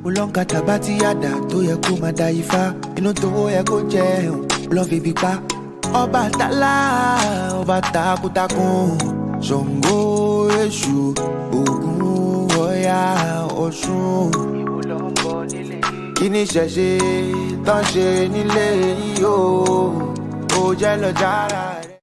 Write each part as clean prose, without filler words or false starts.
Ulonka tabati yada to ye ko madaifa ino to ye ko jeun lo fi bi pa Ọbàtálá ọba takuntakun Ṣàngó Èṣù Ògún Ọya Ọ̀ṣun kí ni ṣẹ̀ṣe tán ṣe nílé yìí o ó jẹ́ lọ jára rẹ̀.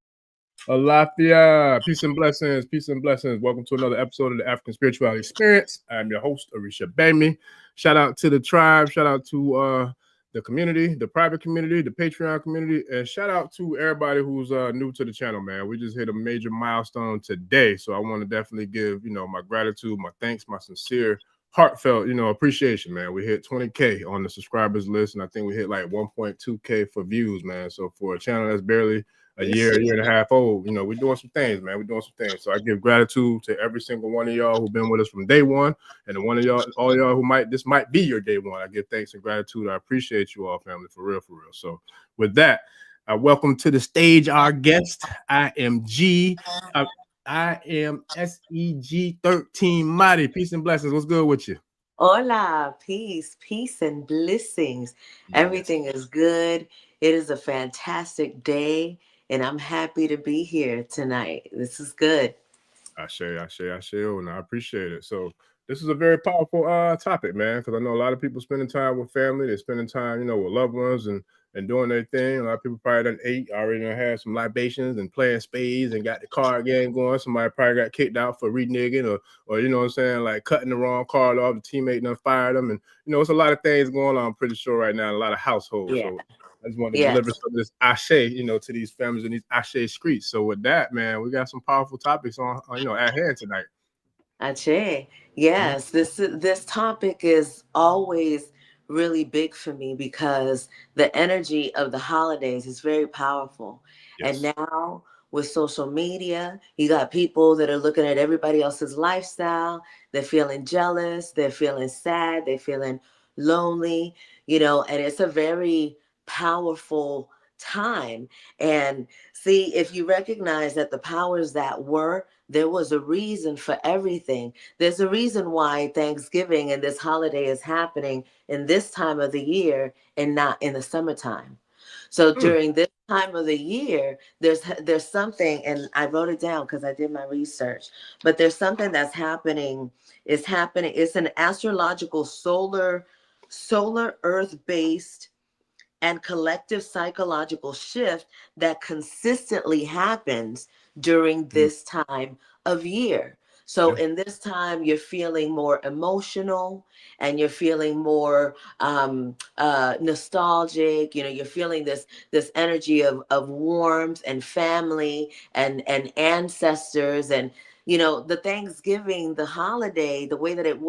Alafia, peace and blessings, peace and blessings. Welcome to another episode of the African Spirituality Experience. I'm your host, Orisha Bami. Shout out to the tribe, shout out to the community, the private community, the Patreon community, and shout out to everybody who's new to the channel, man. We just hit a major milestone today, so I want to definitely give, my gratitude, my thanks, my sincere, heartfelt, appreciation, man. We hit 20K on the subscribers list, and I think we hit like 1.2K for views, man. So for a channel that's barely a year and a half old, we're doing some things, man. We're doing some things. So I give gratitude to every single one of y'all who've been with us from day one, and the one of y'all, all y'all who this might be your day one. I give thanks and gratitude. I appreciate you all, family, for real, for real. So with that, I welcome to the stage our guest. I am SEG 13 Mahri. Peace and blessings. What's good with you? Hola, peace and blessings. Yes. Everything is good. It is a fantastic day, and I'm happy to be here tonight. This is good. Ashe, and I appreciate it. So this is a very powerful topic, man, because I know a lot of people spending time with family. They're spending time, with loved ones and doing their thing. A lot of people probably done ate, already had some libations and playing spades and got the card game going. Somebody probably got kicked out for reneging or you know what I'm saying, like cutting the wrong card off. The teammate done fired them. And, it's a lot of things going on, I'm pretty sure, right now in a lot of households. Yeah. So I just want to deliver some of this ashe, to these families in these ashe streets. So with that, man, we got some powerful topics on at hand tonight. Ashe. Yes, this topic is always really big for me because the energy of the holidays is very powerful. Yes. And now with social media, you got people that are looking at everybody else's lifestyle. They're feeling jealous. They're feeling sad. They're feeling lonely, and it's a very powerful time. And see, if you recognize that the powers that were, there was a reason for everything. There's a reason why Thanksgiving and this holiday is happening in this time of the year and not in the summertime. So during this time of the year, there's something, and I wrote it down because I did my research, but there's something that's happening. It's happening. It's an astrological solar earth-based and collective psychological shift that consistently happens during this time of year. So in this time, you're feeling more emotional and you're feeling more nostalgic. You're feeling this energy of warmth and family and ancestors. And, the Thanksgiving, the holiday, the way that it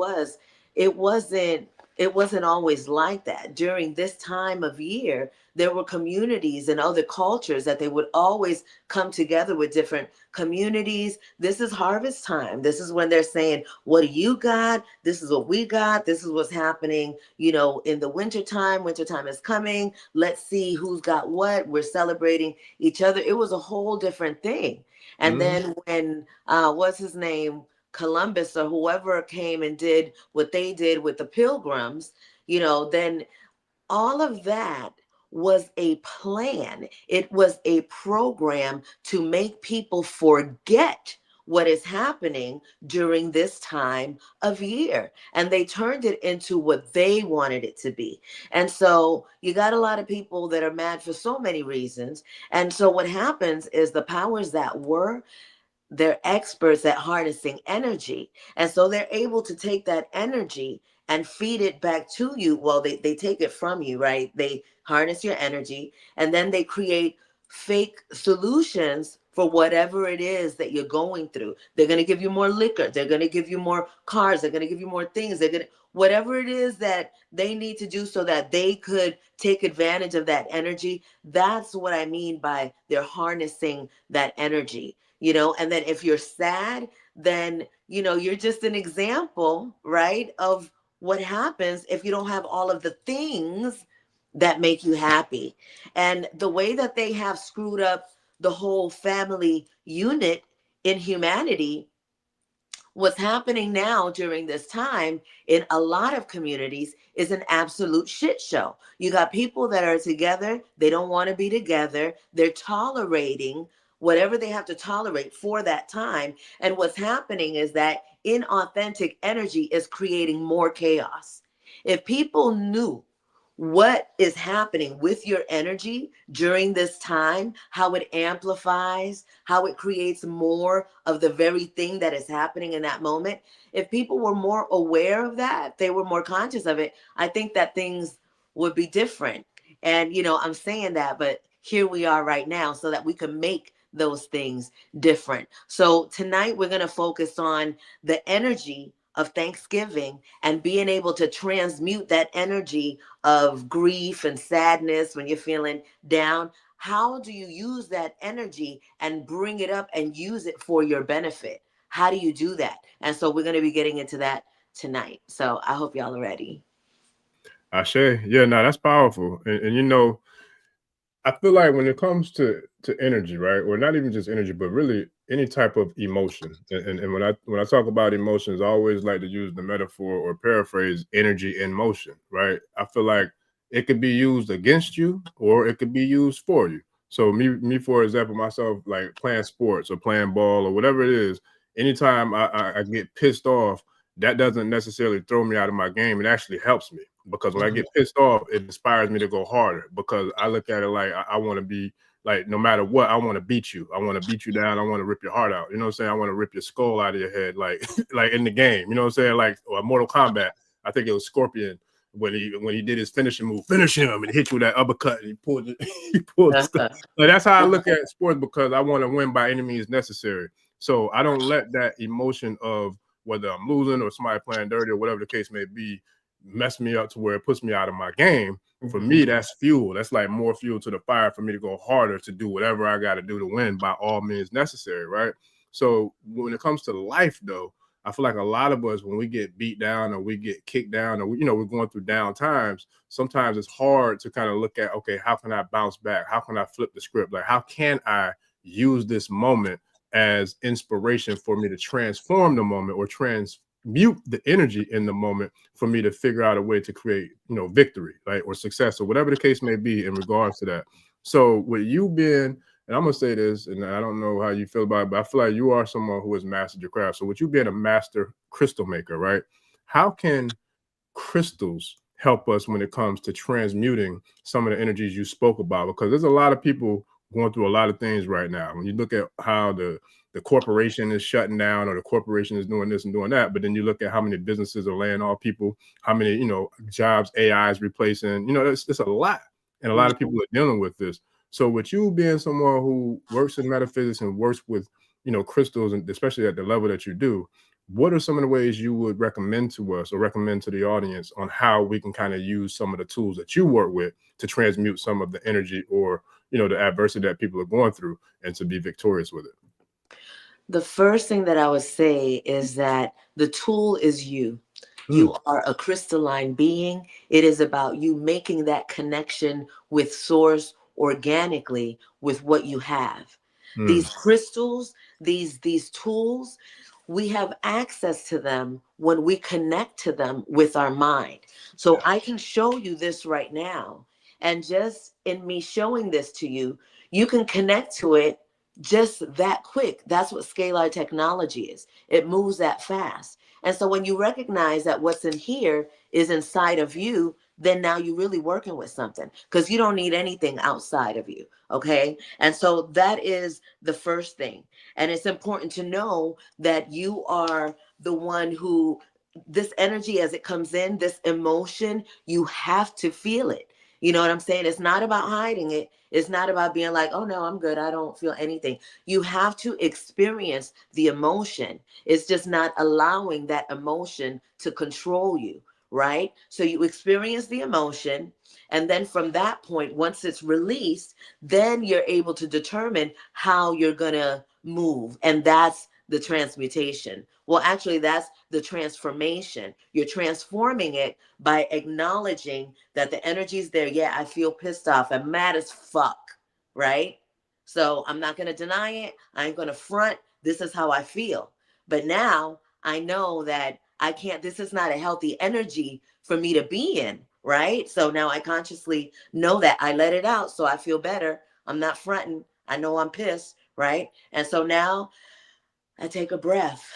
wasn't always like that. During this time of year, there were communities and other cultures that they would always come together with different communities. This is harvest time. This is when they're saying, what do you got? This is what we got. This is what's happening, in the wintertime. Wintertime is coming. Let's see who's got what. We're celebrating each other. It was a whole different thing. And then when, what's his name? Columbus or whoever came and did what they did with the Pilgrims, then all of that was a plan. It was a program to make people forget what is happening during this time of year. And they turned it into what they wanted it to be. And so you got a lot of people that are mad for so many reasons. And so what happens is the powers that were, they're experts at harnessing energy. And so they're able to take that energy and feed it back to you. Well, they take it from you, right? They harness your energy and then they create fake solutions for whatever it is that you're going through. They're going to give you more liquor. They're going to give you more cars. They're going to give you more things. They're going to, whatever it is that they need to do so that they could take advantage of that energy. That's what I mean by they're harnessing that energy. And then if you're sad, then, you're just an example, right, of what happens if you don't have all of the things that make you happy. And the way that they have screwed up the whole family unit in humanity What's happening now during this time in a lot of communities is an absolute shit show. You got people that are together, they don't want to be together, they're tolerating whatever they have to tolerate for that time. And what's happening is that inauthentic energy is creating more chaos. If people knew what is happening with your energy during this time, how it amplifies, how it creates more of the very thing that is happening in that moment. If people were more aware of that, if they were more conscious of it, I think that things would be different. And, I'm saying that, but here we are right now so that we can make those things different. So tonight we're going to focus on the energy of Thanksgiving and being able to transmute that energy of grief and sadness when you're feeling down. How do you use that energy and bring it up and use it for your benefit? How do you do that? And so we're going to be getting into that tonight. So I hope y'all are ready. Ashe, yeah, no, that's powerful. And I feel like when it comes to energy, right, or not even just energy, but really any type of emotion, and when I talk about emotions, I always like to use the metaphor or paraphrase energy in motion, right? I feel like it could be used against you or it could be used for you. So me for example, myself, like playing sports or playing ball or whatever it is, anytime I get pissed off, that doesn't necessarily throw me out of my game. It actually helps me because when I get pissed off, it inspires me to go harder because I look at it like I want to be like, no matter what, I want to beat you. I want to beat you down. I want to rip your heart out. You know what I'm saying? I want to rip your skull out of your head, like like in the game. You know what I'm saying? Like or Mortal Kombat. I think it was Scorpion when he did his finishing move, finish him and hit you with that uppercut and he pulled the stuff. Like, that's how I look at sports because I want to win by any means necessary. So I don't let that emotion of whether I'm losing or somebody playing dirty or whatever the case may be mess me up to where it puts me out of my game. For me, that's fuel. That's like more fuel to the fire for me to go harder to do whatever I got to do to win by all means necessary, right? So when it comes to life, though, I feel like a lot of us, when we get beat down or we get kicked down or we're going through down times, sometimes it's hard to kind of look at, okay, how can I bounce back? How can I flip the script? Like, how can I use this moment as inspiration for me to transform the moment or transmute the energy in the moment for me to figure out a way to create, victory, right, or success or whatever the case may be in regards to that. So with you being, and I'm gonna say this, and I don't know how you feel about it, but I feel like you are someone who has mastered your craft. So with you being a master crystal maker, right, how can crystals help us when it comes to transmuting some of the energies you spoke about? Because there's a lot of people going through a lot of things right now. When you look at how the corporation is shutting down or the corporation is doing this and doing that, but then you look at how many businesses are laying off people, how many, jobs AI is replacing, it's a lot. And a lot of people are dealing with this. So with you being someone who works in metaphysics and works with, crystals, and especially at the level that you do, what are some of the ways you would recommend to us or recommend to the audience on how we can kind of use some of the tools that you work with to transmute some of the energy or, the adversity that people are going through and to be victorious with it? The first thing that I would say is that the tool is you. You are a crystalline being. It is about you making that connection with source organically with what you have. These crystals, these tools, we have access to them when we connect to them with our mind. So I can show you this right now. And just in me showing this to you, you can connect to it just that quick. That's what scalar technology is. It moves that fast. And so when you recognize that what's in here is inside of you, then now you're really working with something because you don't need anything outside of you. Okay. And so that is the first thing. And it's important to know that you are the one who, this energy as it comes in, this emotion, you have to feel it. You know what I'm saying? It's not about hiding it. It's not about being like, oh no, I'm good, I don't feel anything. You have to experience the emotion. It's just not allowing that emotion to control you, right? So you experience the emotion. And then from that point, once it's released, then you're able to determine how you're going to move. And that's the transmutation. Well, actually, that's the transformation. You're transforming it by acknowledging that the energy's there. Yeah, I feel pissed off. I'm mad as fuck, right? So I'm not going to deny it. I ain't going to front. This is how I feel. But now I know that I can't, this is not a healthy energy for me to be in, right? So now I consciously know that. I let it out so I feel better. I'm not fronting. I know I'm pissed, right? And so now I take a breath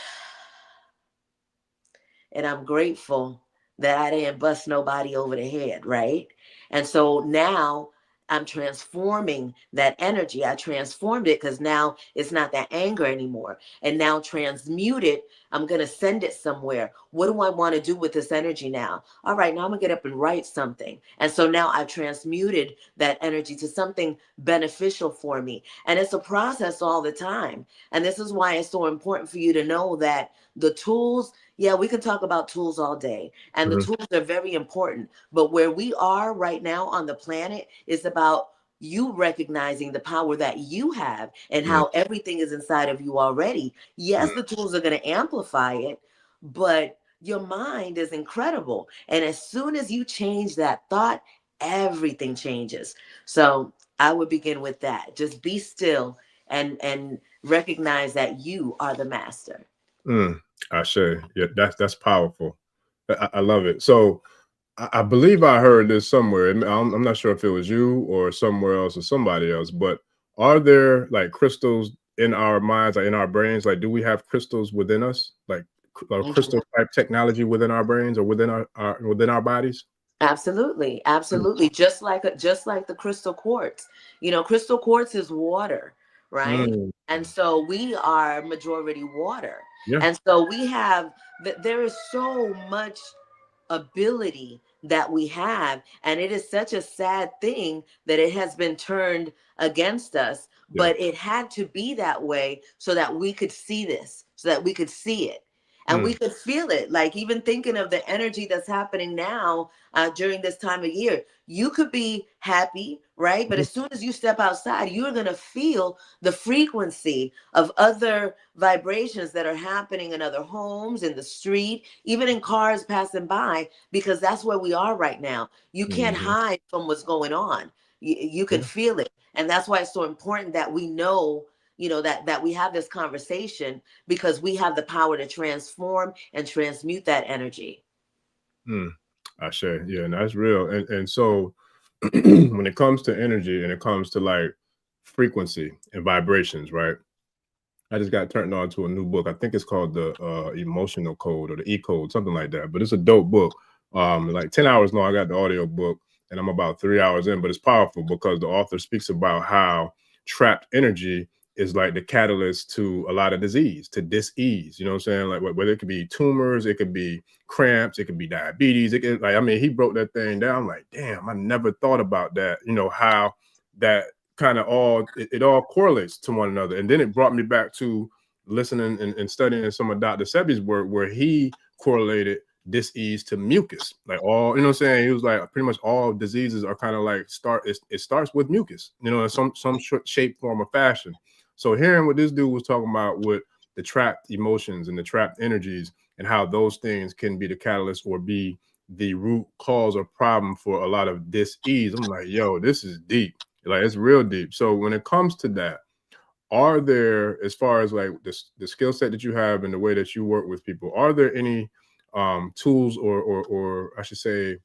and I'm grateful that I didn't bust nobody over the head, right? And so now I'm transforming that energy. I transformed it because now it's not that anger anymore. And now transmute it. I'm going to send it somewhere. What do I want to do with this energy now? All right, now I'm going to get up and write something. And so now I've transmuted that energy to something beneficial for me. And it's a process all the time. And this is why it's so important for you to know that the tools, yeah, we can talk about tools all day, and the tools are very important. But where we are right now on the planet is about you recognizing the power that you have and how everything is inside of you already. Yes, the tools are going to amplify it, but your mind is incredible. And as soon as you change that thought, everything changes. So I would begin with that. Just be still and recognize that you are the master. Ashe. Yeah, that's powerful. I love it. So I believe I heard this somewhere. I'm not sure if it was you or somewhere else or somebody else, but are there like crystals in our minds, like in our brains? Like, do we have crystals within us, like crystal type technology within our brains or within our bodies? Absolutely, absolutely. Just like the crystal quartz. You know, crystal quartz is water, right? Mm. And so we are majority water. Yeah. And so we have there is so much ability that we have, and it is such a sad thing that it has been turned against us, Yeah. but it had to be that way so that we could see this, so that we could see it and we could feel it. Like, even thinking of the energy that's happening now during this time of year, you could be happy, right? But as soon as you step outside, you're going to feel the frequency of other vibrations that are happening in other homes, in the street, even in cars passing by, because that's where we are right now. You can't hide from what's going on. You can feel it. And that's why it's so important that we know, you know, that we have this conversation, because we have the power to transform and transmute that energy. I share. Yeah, and that's real. And so when it comes to energy and it comes to like frequency and vibrations, right? I just got turned on to a new book. I think it's called the Emotional Code or the E Code, something like that. But it's a dope book. Like 10 hours long. I got the audio book and I'm about 3 hours in, but it's powerful because the author speaks about how trapped energy is like the catalyst to a lot of disease, to dis-ease. You know what I'm saying? Like whether it could be tumors, it could be cramps, it could be diabetes. It could, like, I mean, he broke that thing down. Like, damn, I never thought about that. You know, how that kind of it all correlates to one another. And then it brought me back to listening and studying some of Dr. Sebi's work, where he correlated dis-ease to mucus. Like, all, you know what I'm saying? He was like, pretty much all diseases are kind of like it starts with mucus, you know, in some shape, form, or fashion. So hearing what this dude was talking about with the trapped emotions and the trapped energies and how those things can be the catalyst or be the root cause or problem for a lot of dis-ease, I'm like, yo, this is deep. Like, it's real deep. So when it comes to that, are there, as far as like the skill set that you have and the way that you work with people, are there any tools or I should say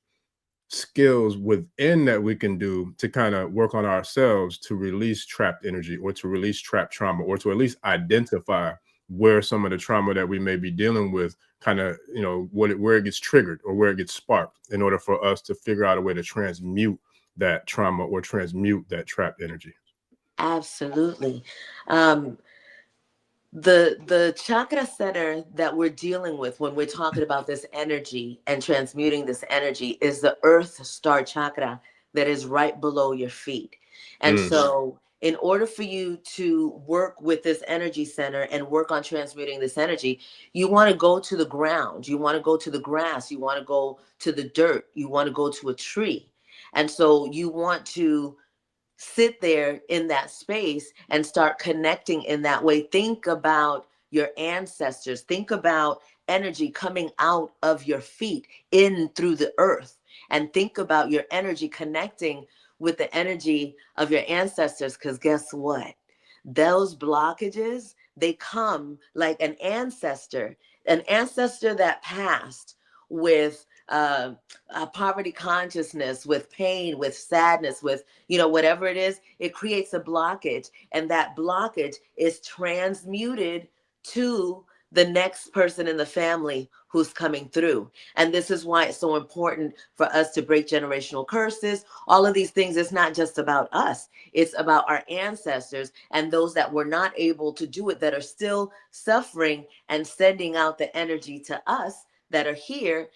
skills within that we can do to kind of work on ourselves to release trapped energy or to release trapped trauma, or to at least identify where some of the trauma that we may be dealing with kind of, you know, where it gets triggered or where it gets sparked, in order for us to figure out a way to transmute that trauma or transmute that trapped energy? Absolutely. The chakra center that we're dealing with when we're talking about this energy and transmuting this energy is the earth star chakra that is right below your feet. And so in order for you to work with this energy center and work on transmuting this energy, you want to go to the ground, you want to go to the grass, you want to go to the dirt, you want to go to a tree. And so you want to sit there in that space and start connecting in that way. Think about your ancestors. Think about energy coming out of your feet in through the earth. And think about your energy connecting with the energy of your ancestors. Because guess what? Those blockages, they come like an ancestor. an ancestor that passed with poverty consciousness, with pain, with sadness, with, whatever it is, it creates a blockage. And that blockage is transmuted to the next person in the family who's coming through. And this is why it's so important for us to break generational curses. All of these things, it's not just about us. It's about our ancestors and those that were not able to do it, that are still suffering and sending out the energy to us that are here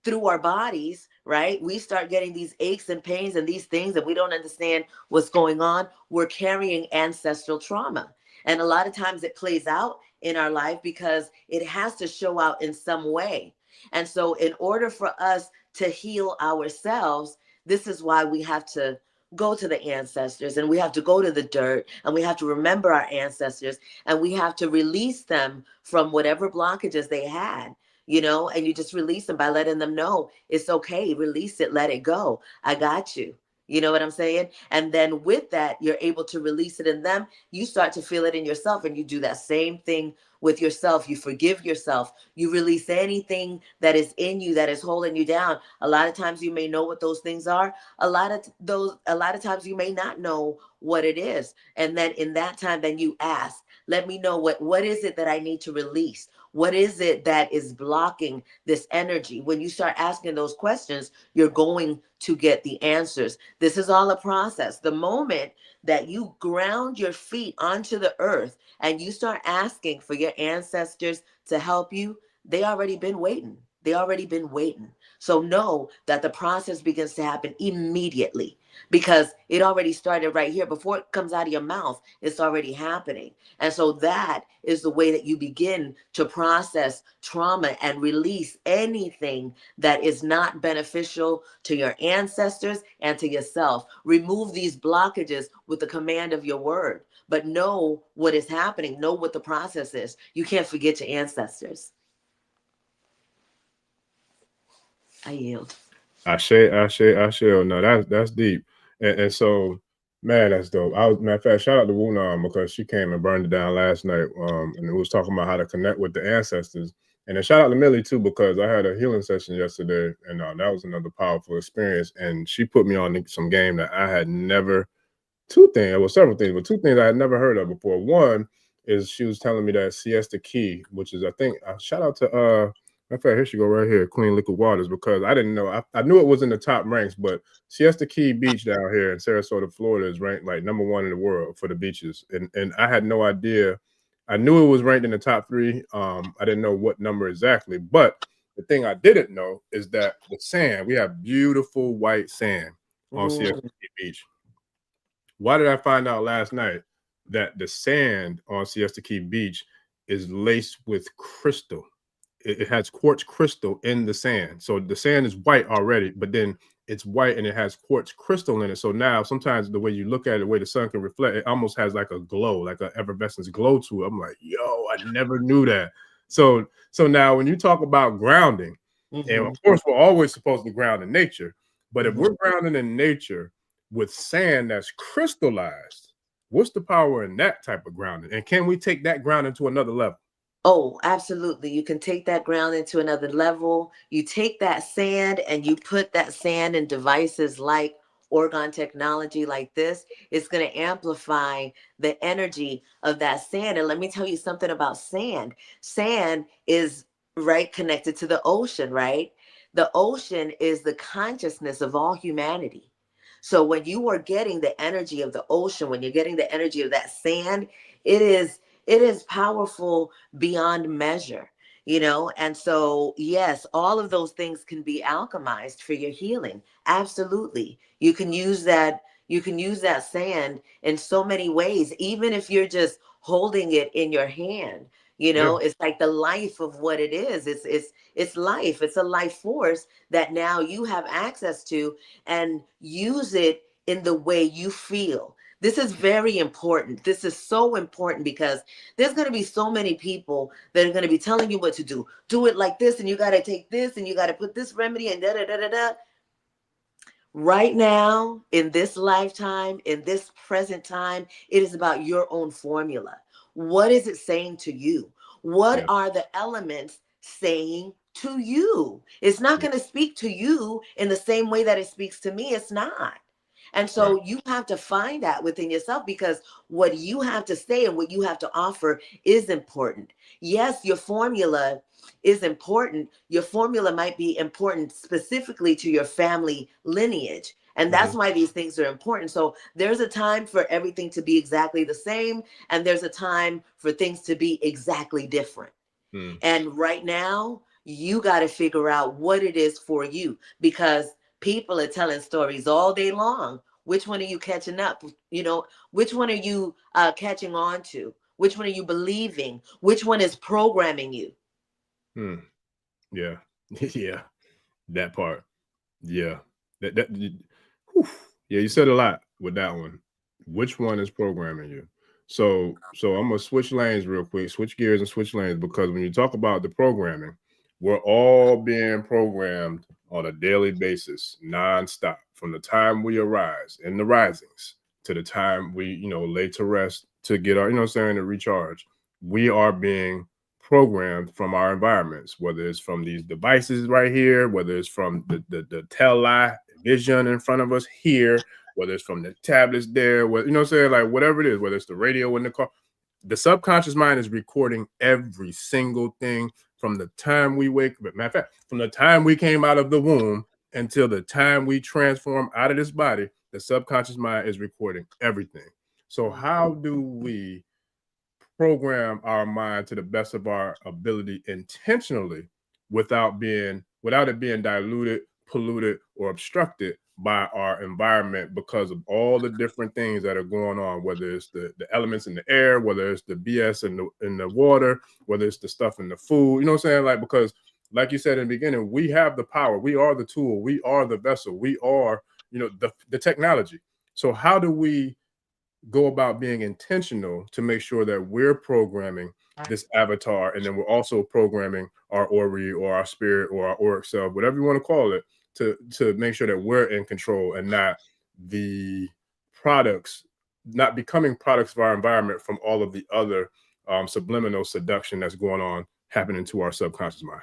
through our bodies, right? We start getting these aches and pains and these things, and we don't understand what's going on. We're carrying ancestral trauma. And a lot of times it plays out in our life because it has to show out in some way. And so in order for us to heal ourselves, this is why we have to go to the ancestors, and we have to go to the dirt, and we have to remember our ancestors, and we have to release them from whatever blockages they had. And you just release them by letting them know it's okay. Release it, let it go. I got you. You know what I'm saying? And then with that, you're able to release it in them. You start to feel it in yourself, and you do that same thing with yourself. You forgive yourself. You release anything that is in you that is holding you down. A lot of times you may know what those things are. A lot of times you may not know what it is. And then in that time, then you ask, let me know what is it that I need to release? What is it that is blocking this energy? When you start asking those questions, you're going to get the answers. This is all a process. The moment that you ground your feet onto the earth and you start asking for your ancestors to help you, they already been waiting. They already been waiting. So know that the process begins to happen immediately, because it already started right here. Before it comes out of your mouth, it's already happening. And so that is the way that you begin to process trauma and release anything that is not beneficial to your ancestors and to yourself. Remove these blockages with the command of your word, but know what is happening. Know what the process is. You can't forget your ancestors. I yield. I share. No, that's deep. And so, man, that's dope. Matter of fact, shout out to Wunam, because she came and burned it down last night. And it was talking about how to connect with the ancestors. And then shout out to Millie too, because I had a healing session yesterday, and that was another powerful experience. And she put me on some game that I had never. Several things, but two things I had never heard of before. One is she was telling me that Siesta Key, which is, I think, shout out to in fact, here she go right here, Clean Liquid Waters, because I didn't know. I knew it was in the top ranks, but Siesta Key Beach down here in Sarasota, Florida, is ranked like #1 in the world for the beaches, and I had no idea. I knew it was ranked in the top 3. I didn't know what number exactly, but the thing I didn't know is that the sand. We have beautiful white sand on Siesta Key Beach. Why did I find out last night that the sand on Siesta Key Beach is laced with crystal? It has quartz crystal in the sand. So the sand is white already, but then it's white and it has quartz crystal in it. So now sometimes the way you look at it, the way the sun can reflect, it almost has like a glow, like an effervescence glow to it. I'm like, yo, I never knew that. So now when you talk about grounding, and of course we're always supposed to ground in nature, but if we're grounding in nature with sand that's crystallized, what's the power in that type of grounding? And can we take that grounding to another level? Oh, absolutely. You can take that ground into another level. You take that sand and you put that sand in devices like orgone technology like this. It's going to amplify the energy of that sand. And let me tell you something about sand. Sand is right connected to the ocean, right? The ocean is the consciousness of all humanity. So when you are getting the energy of the ocean, when you're getting the energy of that sand, it is powerful beyond measure, and so yes, all of those things can be alchemized for your healing. Absolutely. You can use that sand in so many ways, even if you're just holding it in your hand. It's like the life of what it is. It's life. It's a life force that now you have access to, and use it in the way you feel. This is very important. This is so important, because there's going to be so many people that are going to be telling you what to do. Do it like this, and you got to take this, and you got to put this remedy, and da da da da da. Right now, in this lifetime, in this present time, it is about your own formula. What is it saying to you? What are the elements saying to you. It's not going to speak to you in the same way that it speaks to me. It's not. And so you have to find that within yourself, because what you have to say and what you have to offer is important. Yes, your formula is important. Your formula might be important specifically to your family lineage. And that's why these things are important. So there's a time for everything to be exactly the same, and there's a time for things to be exactly different. And right now, you got to figure out what it is for you, because people are telling stories all day long. Which one are you catching up? You know, which one are you catching on to? Which one are you believing? Which one is programming you? Yeah. Yeah. That part. Yeah. Yeah, you said a lot with that one. Which one is programming you? So I'm gonna switch lanes real quick, switch gears and switch lanes, because when you talk about the programming, we're all being programmed on a daily basis, nonstop, from the time we arise in the risings to the time we, lay to rest to get our, to recharge. We are being programmed from our environments, whether it's from these devices right here, whether it's from the television in front of us here, whether it's from the tablets there, like whatever it is, whether it's the radio in the car. The subconscious mind is recording every single thing from the time we wake up. Matter of fact, from the time we came out of the womb until the time we transform out of this body, the subconscious mind is recording everything. So how do we program our mind to the best of our ability intentionally without it being diluted, polluted, or obstructed by our environment because of all the different things that are going on, whether it's the elements in the air, whether it's the BS in the water, whether it's the stuff in the food, you know what I'm saying? Like, because like you said in the beginning, we have the power, we are the tool, we are the vessel, we are, the technology. So how do we go about being intentional to make sure that we're programming this avatar, and then we're also programming our Ori or our spirit or our auric self, whatever you want to call it, to make sure that we're in control and not the products, not becoming products of our environment from all of the other subliminal seduction that's going on happening to our subconscious mind.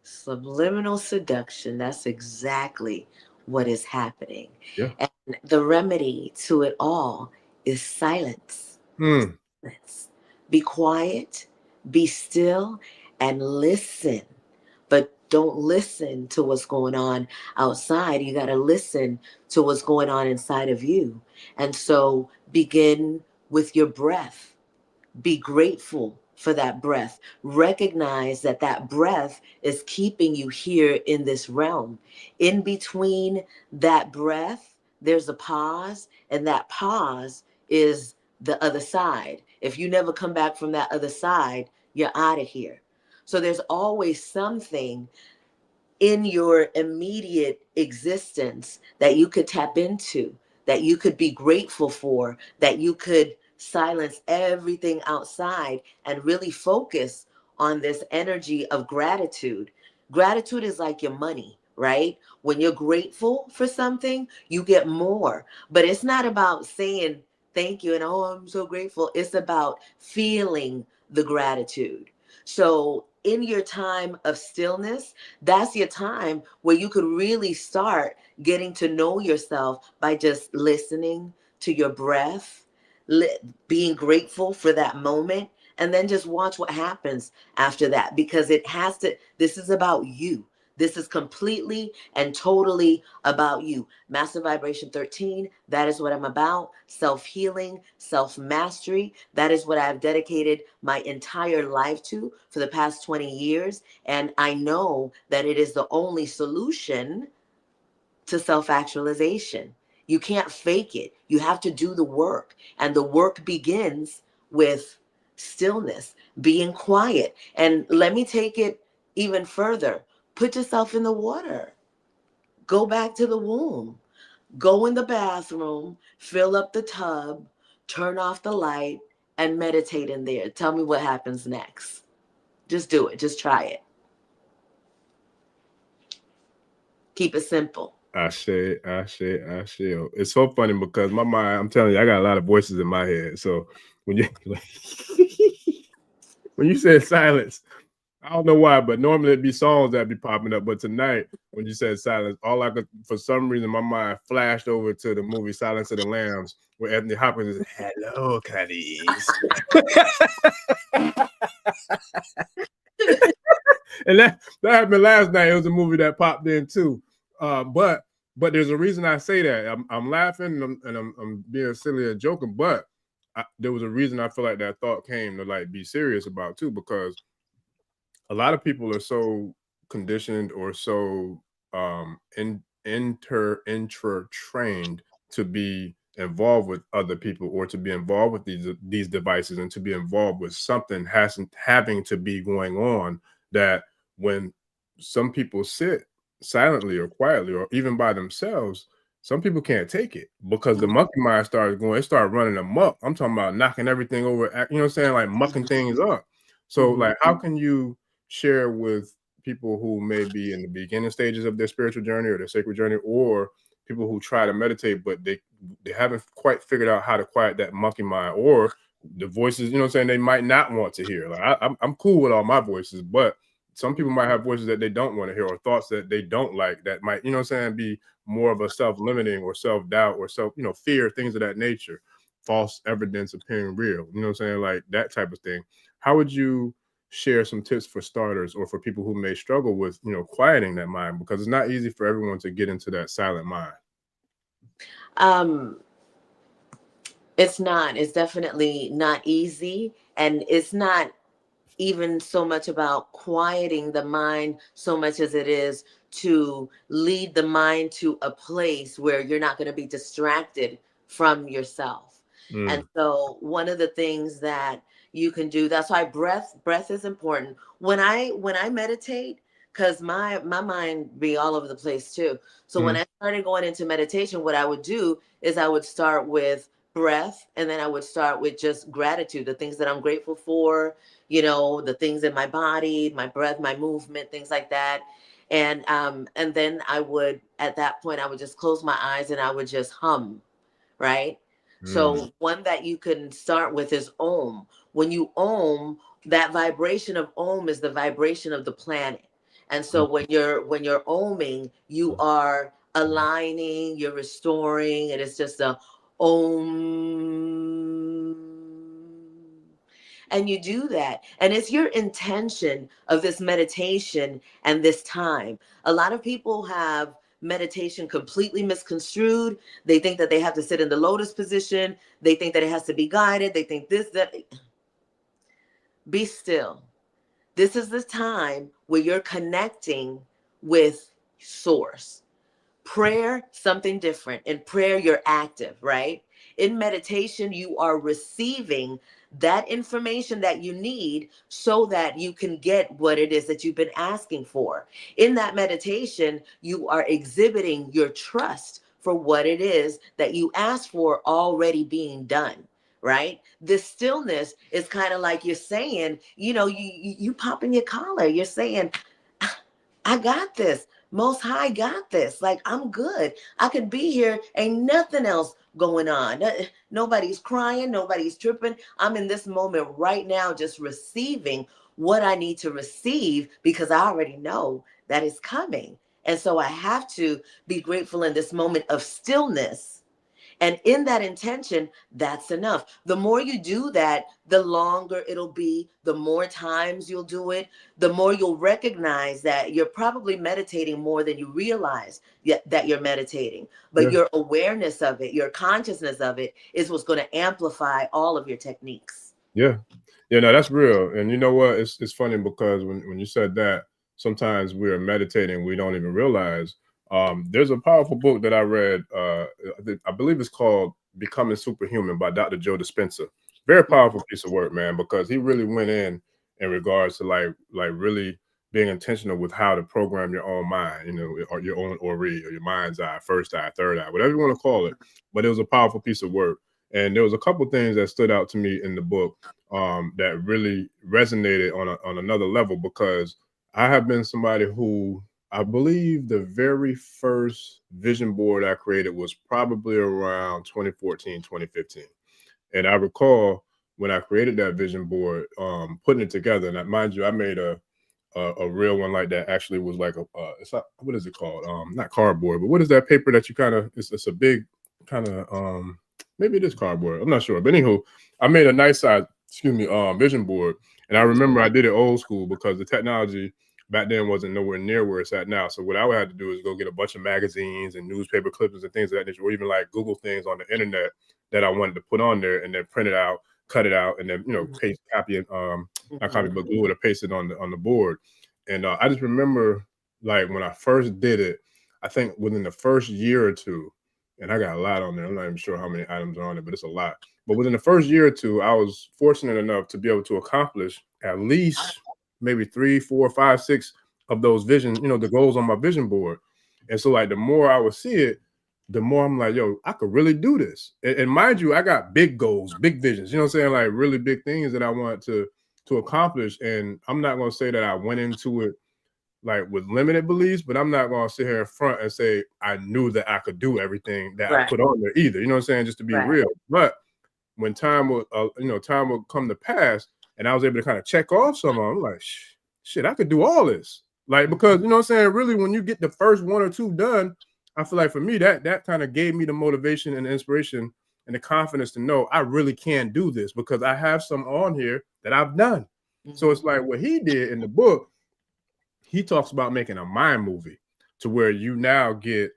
Subliminal seduction, that's exactly what is happening. Yeah. And the remedy to it all is silence. Silence. Be quiet, be still, and listen. But don't listen to what's going on outside. You got to listen to what's going on inside of you. And so begin with your breath. Be grateful for that breath. Recognize that that breath is keeping you here in this realm. In between that breath, there's a pause, and that pause is the other side. If you never come back from that other side, you're out of here. So there's always something in your immediate existence that you could tap into, that you could be grateful for, that you could silence everything outside and really focus on this energy of gratitude. Gratitude is like your money, right? When you're grateful for something, you get more. But it's not about saying thank you and oh, I'm so grateful. It's about feeling the gratitude. So in your time of stillness, that's your time where you could really start getting to know yourself by just listening to your breath, being grateful for that moment, and then just watch what happens after that, because this is about you. This is completely and totally about you. Master Vibration 13, that is what I'm about. Self-healing, self-mastery. That is what I've dedicated my entire life to for the past 20 years. And I know that it is the only solution to self-actualization. You can't fake it. You have to do the work. And the work begins with stillness, being quiet. And let me take it even further. Put yourself in the water. Go back to the womb. Go in the bathroom, fill up the tub, turn off the light, and meditate in there. Tell me what happens next. Just do it. Just try it. Keep it simple. Ashe. It's so funny because my mind, I'm telling you, I got a lot of voices in my head. So when you when you said silence, I don't know why, but normally it'd be songs that be popping up. But tonight, when you said silence, all I could, for some reason, my mind flashed over to the movie Silence of the Lambs, where Anthony Hopkins is, "Hello, Clarice." And that happened last night. It was a movie that popped in too. But there's a reason I say that. I'm laughing and I'm being silly and joking, but there was a reason I feel like that thought came to like be serious about too, because a lot of people are so conditioned or so intra trained to be involved with other people or to be involved with these devices and to be involved with something having to be going on, that when some people sit silently or quietly or even by themselves, some people can't take it because the monkey mind starts going, it started running amok. I'm talking about knocking everything over, you know what I'm saying, like mucking things up. So like, how can you share with people who may be in the beginning stages of their spiritual journey or their sacred journey, or people who try to meditate but they haven't quite figured out how to quiet that monkey mind, or the voices, you know what I'm saying, they might not want to hear. Like I'm cool with all my voices, but some people might have voices that they don't want to hear or thoughts that they don't like that might, you know what I'm saying, be more of a self-limiting or self-doubt or fear, things of that nature, false evidence appearing real, you know what I'm saying, like that type of thing. How would you share some tips for starters or for people who may struggle with, quieting that mind, because it's not easy for everyone to get into that silent mind? It's definitely not easy, and it's not even so much about quieting the mind so much as it is to lead the mind to a place where you're not going to be distracted from yourself. And so one of the things that you can do, that's why breath is important. When I meditate, because my mind be all over the place too. So when I started going into meditation, what I would do is I would start with breath, and then I would start with just gratitude, the things that I'm grateful for, the things in my body, my breath, my movement, things like that. And then I would, at that point, I would just close my eyes and I would just hum, right? So one that you can start with is Om. When you Om, that vibration of Om is the vibration of the planet. And so when you're Oming, you are aligning, you're restoring, and it's just a Om. And you do that. And it's your intention of this meditation and this time. A lot of people have meditation completely misconstrued. They think that they have to sit in the lotus position. They think that it has to be guided. They think this, that. Be still. This is the time where you're connecting with source. Prayer, something different. In prayer, you're active, right? In meditation, you are receiving that information that you need so that you can get what it is that you've been asking for. In that meditation, you are exhibiting your trust for what it is that you asked for already being done. Right? This stillness is kind of like you're saying, you popping your collar. You're saying, I got this. Most High got this. Like, I'm good. I could be here. Ain't nothing else going on. Nobody's crying. Nobody's tripping. I'm in this moment right now, just receiving what I need to receive because I already know that it's coming. And so I have to be grateful in this moment of stillness. And in that intention, that's enough. The more you do that, the longer it'll be, the more times you'll do it, the more you'll recognize that you're probably meditating more than you realize that you're meditating. But your awareness of it, your consciousness of it is what's going to amplify all of your techniques. Yeah. No, that's real. And you know what? It's funny because when you said that, sometimes we're meditating, we don't even realize. There's a powerful book that I read. I believe it's called Becoming Superhuman by Dr. Joe Dispenza. Very powerful piece of work, man, because he really went in regards to like really being intentional with how to program your own mind, or your own Ori, or your mind's eye, first eye, third eye, whatever you want to call it. But it was a powerful piece of work. And there was a couple things that stood out to me in the book that really resonated on another level, because I have been somebody who, I believe the very first vision board I created was probably around 2014, 2015. And I recall when I created that vision board, putting it together, and mind you, I made a a real one like that actually was like it's not, what is it called? Not cardboard, but what is that paper that you kind of, it's a big kind of, maybe it is cardboard. I'm not sure. But anywho, I made a nice size, vision board. And I remember I did it old school because the technology back then wasn't nowhere near where it's at now. So what I would have to do is go get a bunch of magazines and newspaper clippings and things of that nature, or even like Google things on the internet that I wanted to put on there and then print it out, cut it out, and then, paste, copy it, not copy, but glue it or paste it on the board. And I just remember, like, when I first did it, I think within the first year or two, and I got a lot on there. I'm not even sure how many items are on it, but it's a lot. But within the first year or two, I was fortunate enough to be able to accomplish at least maybe 3, 4, 5, 6 of those vision, the goals on my vision board. And so, like, the more I would see it, the more I'm like, yo, I could really do this. And mind you, I got big goals, big visions, like really big things that I want to accomplish. And I'm not going to say that I went into it like with limited beliefs, but I'm not going to sit here in front and say I knew that I could do everything that I put on there either. You know what I'm saying? Just to be real. But when time will, time will come to pass, and I was able to kind of check off some of them, I'm like, shit, I could do all this. Like, because, you know what I'm saying? Really, when you get the first 1 or 2 done, I feel like for me, that kind of gave me the motivation and the inspiration and the confidence to know I really can do this because I have some on here that I've done. So it's like what he did in the book, he talks about making a mind movie to where you now get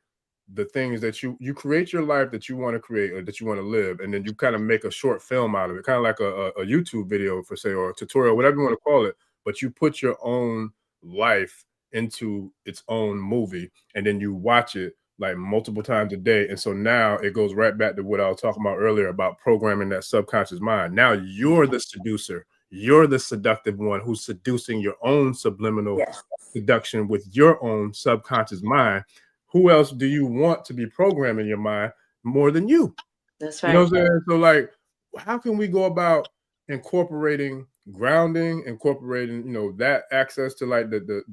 the things that you create your life that you want to create or that you want to live. And then you kind of make a short film out of it, kind of like a YouTube video for say, or a tutorial, whatever you want to call it. But you put your own life into its own movie and then you watch it like multiple times a day. And so now it goes right back to what I was talking about earlier about programming that subconscious mind. Now you're the seducer. You're the seductive one who's seducing your own subliminal seduction with your own subconscious mind. Who else do you want to be programming your mind more than you? That's right. You know what I'm saying? So, like, how can we go about incorporating grounding, incorporating, that access to like the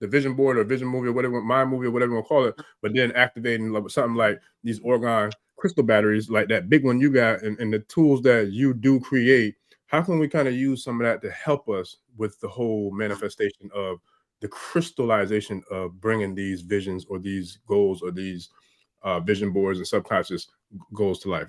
vision board or vision movie or whatever, mind movie or whatever you want to call it, but then activating something like these orgone crystal batteries, like that big one you got, and the tools that you do create. How can we kind of use some of that to help us with the whole manifestation of the crystallization of bringing these visions or these goals or these vision boards and subconscious goals to life?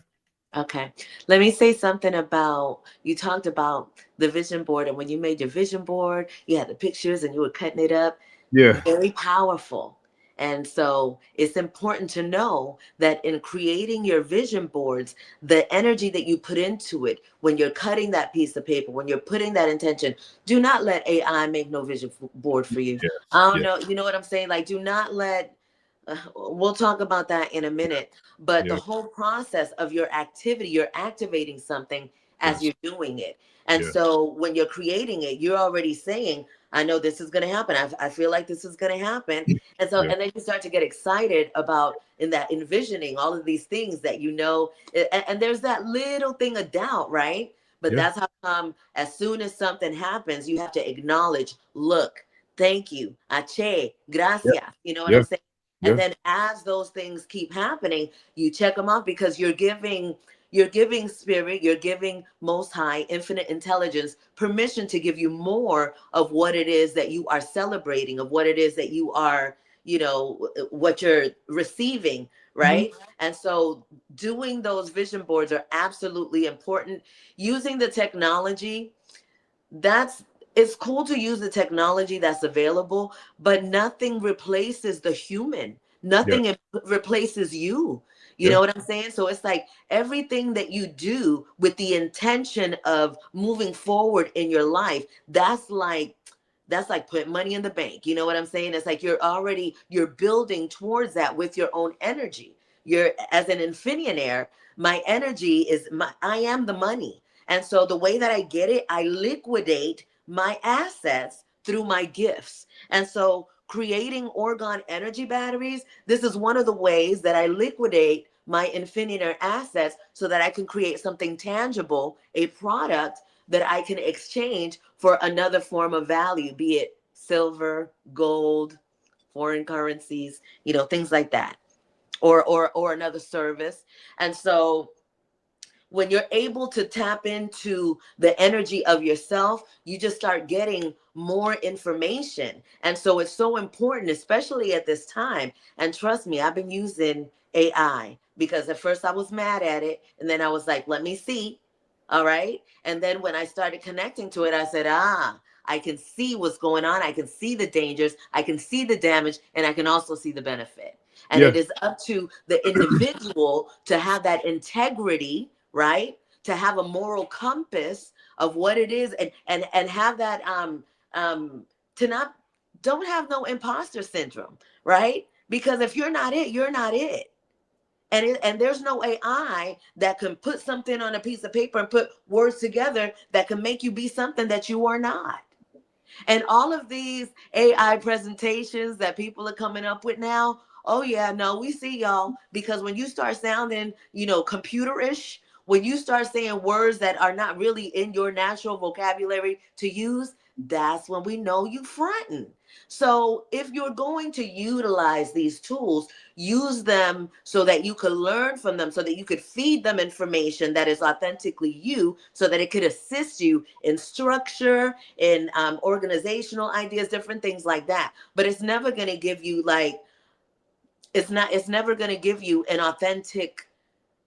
Okay. Let me say something about, you talked about the vision board, and when you made your vision board, you had the pictures and you were cutting it up. Yeah. Very powerful. And so it's important to know that in creating your vision boards, the energy that you put into it, when you're cutting that piece of paper, when you're putting that intention, do not let AI make no vision board for you. Yes. I don't know. You know what I'm saying? Like, do not let, we'll talk about that in a minute, but the whole process of your activity, you're activating something as you're doing it. And so when you're creating it, you're already saying, I know this is going to happen. I feel like this is going to happen. And so, and then you start to get excited about envisioning all of these things that, and there's that little thing of doubt, right? But that's how come as soon as something happens, you have to acknowledge, look, thank you, ache, gracias. You know what I'm saying? And then as those things keep happening, you check them off because you're giving spirit, you're giving Most High, infinite intelligence, permission to give you more of what it is that you are celebrating, of what it is that you are, what you're receiving, right? And so doing those vision boards are absolutely important. Using the technology, it's cool to use the technology that's available, but nothing replaces the human. Nothing replaces you. You know what I'm saying? So it's like everything that you do with the intention of moving forward in your life, that's like putting money in the bank. You know what I'm saying? It's like you're building towards that with your own energy. You're, as an infinionaire, my energy is I am the money. And so the way that I get it, I liquidate my assets through my gifts. And so creating orgone energy batteries, this is one of the ways that I liquidate my infinite assets so that I can create something tangible, a product that I can exchange for another form of value, be it silver, gold, foreign currencies, things like that, or another service. And so when you're able to tap into the energy of yourself, you just start getting more information. And so it's so important, especially at this time. And trust me, I've been using AI because at first I was mad at it. And then I was like, let me see. All right. And then when I started connecting to it, I said, I can see what's going on. I can see the dangers. I can see the damage. And I can also see the benefit. And it is up to the individual to have that integrity, right? To have a moral compass of what it is, and have that to not, don't have no imposter syndrome, right? Because if you're not it, you're not it. And there's no AI that can put something on a piece of paper and put words together that can make you be something that you are not. And all of these AI presentations that people are coming up with now, oh yeah, no, we see y'all. Because when you start sounding, computerish, when you start saying words that are not really in your natural vocabulary to use, that's when we know you fronting. So if you're going to utilize these tools, use them so that you could learn from them, so that you could feed them information that is authentically you, so that it could assist you in structure, in organizational ideas, different things like that. But it's never going to give you it's never going to give you an authentic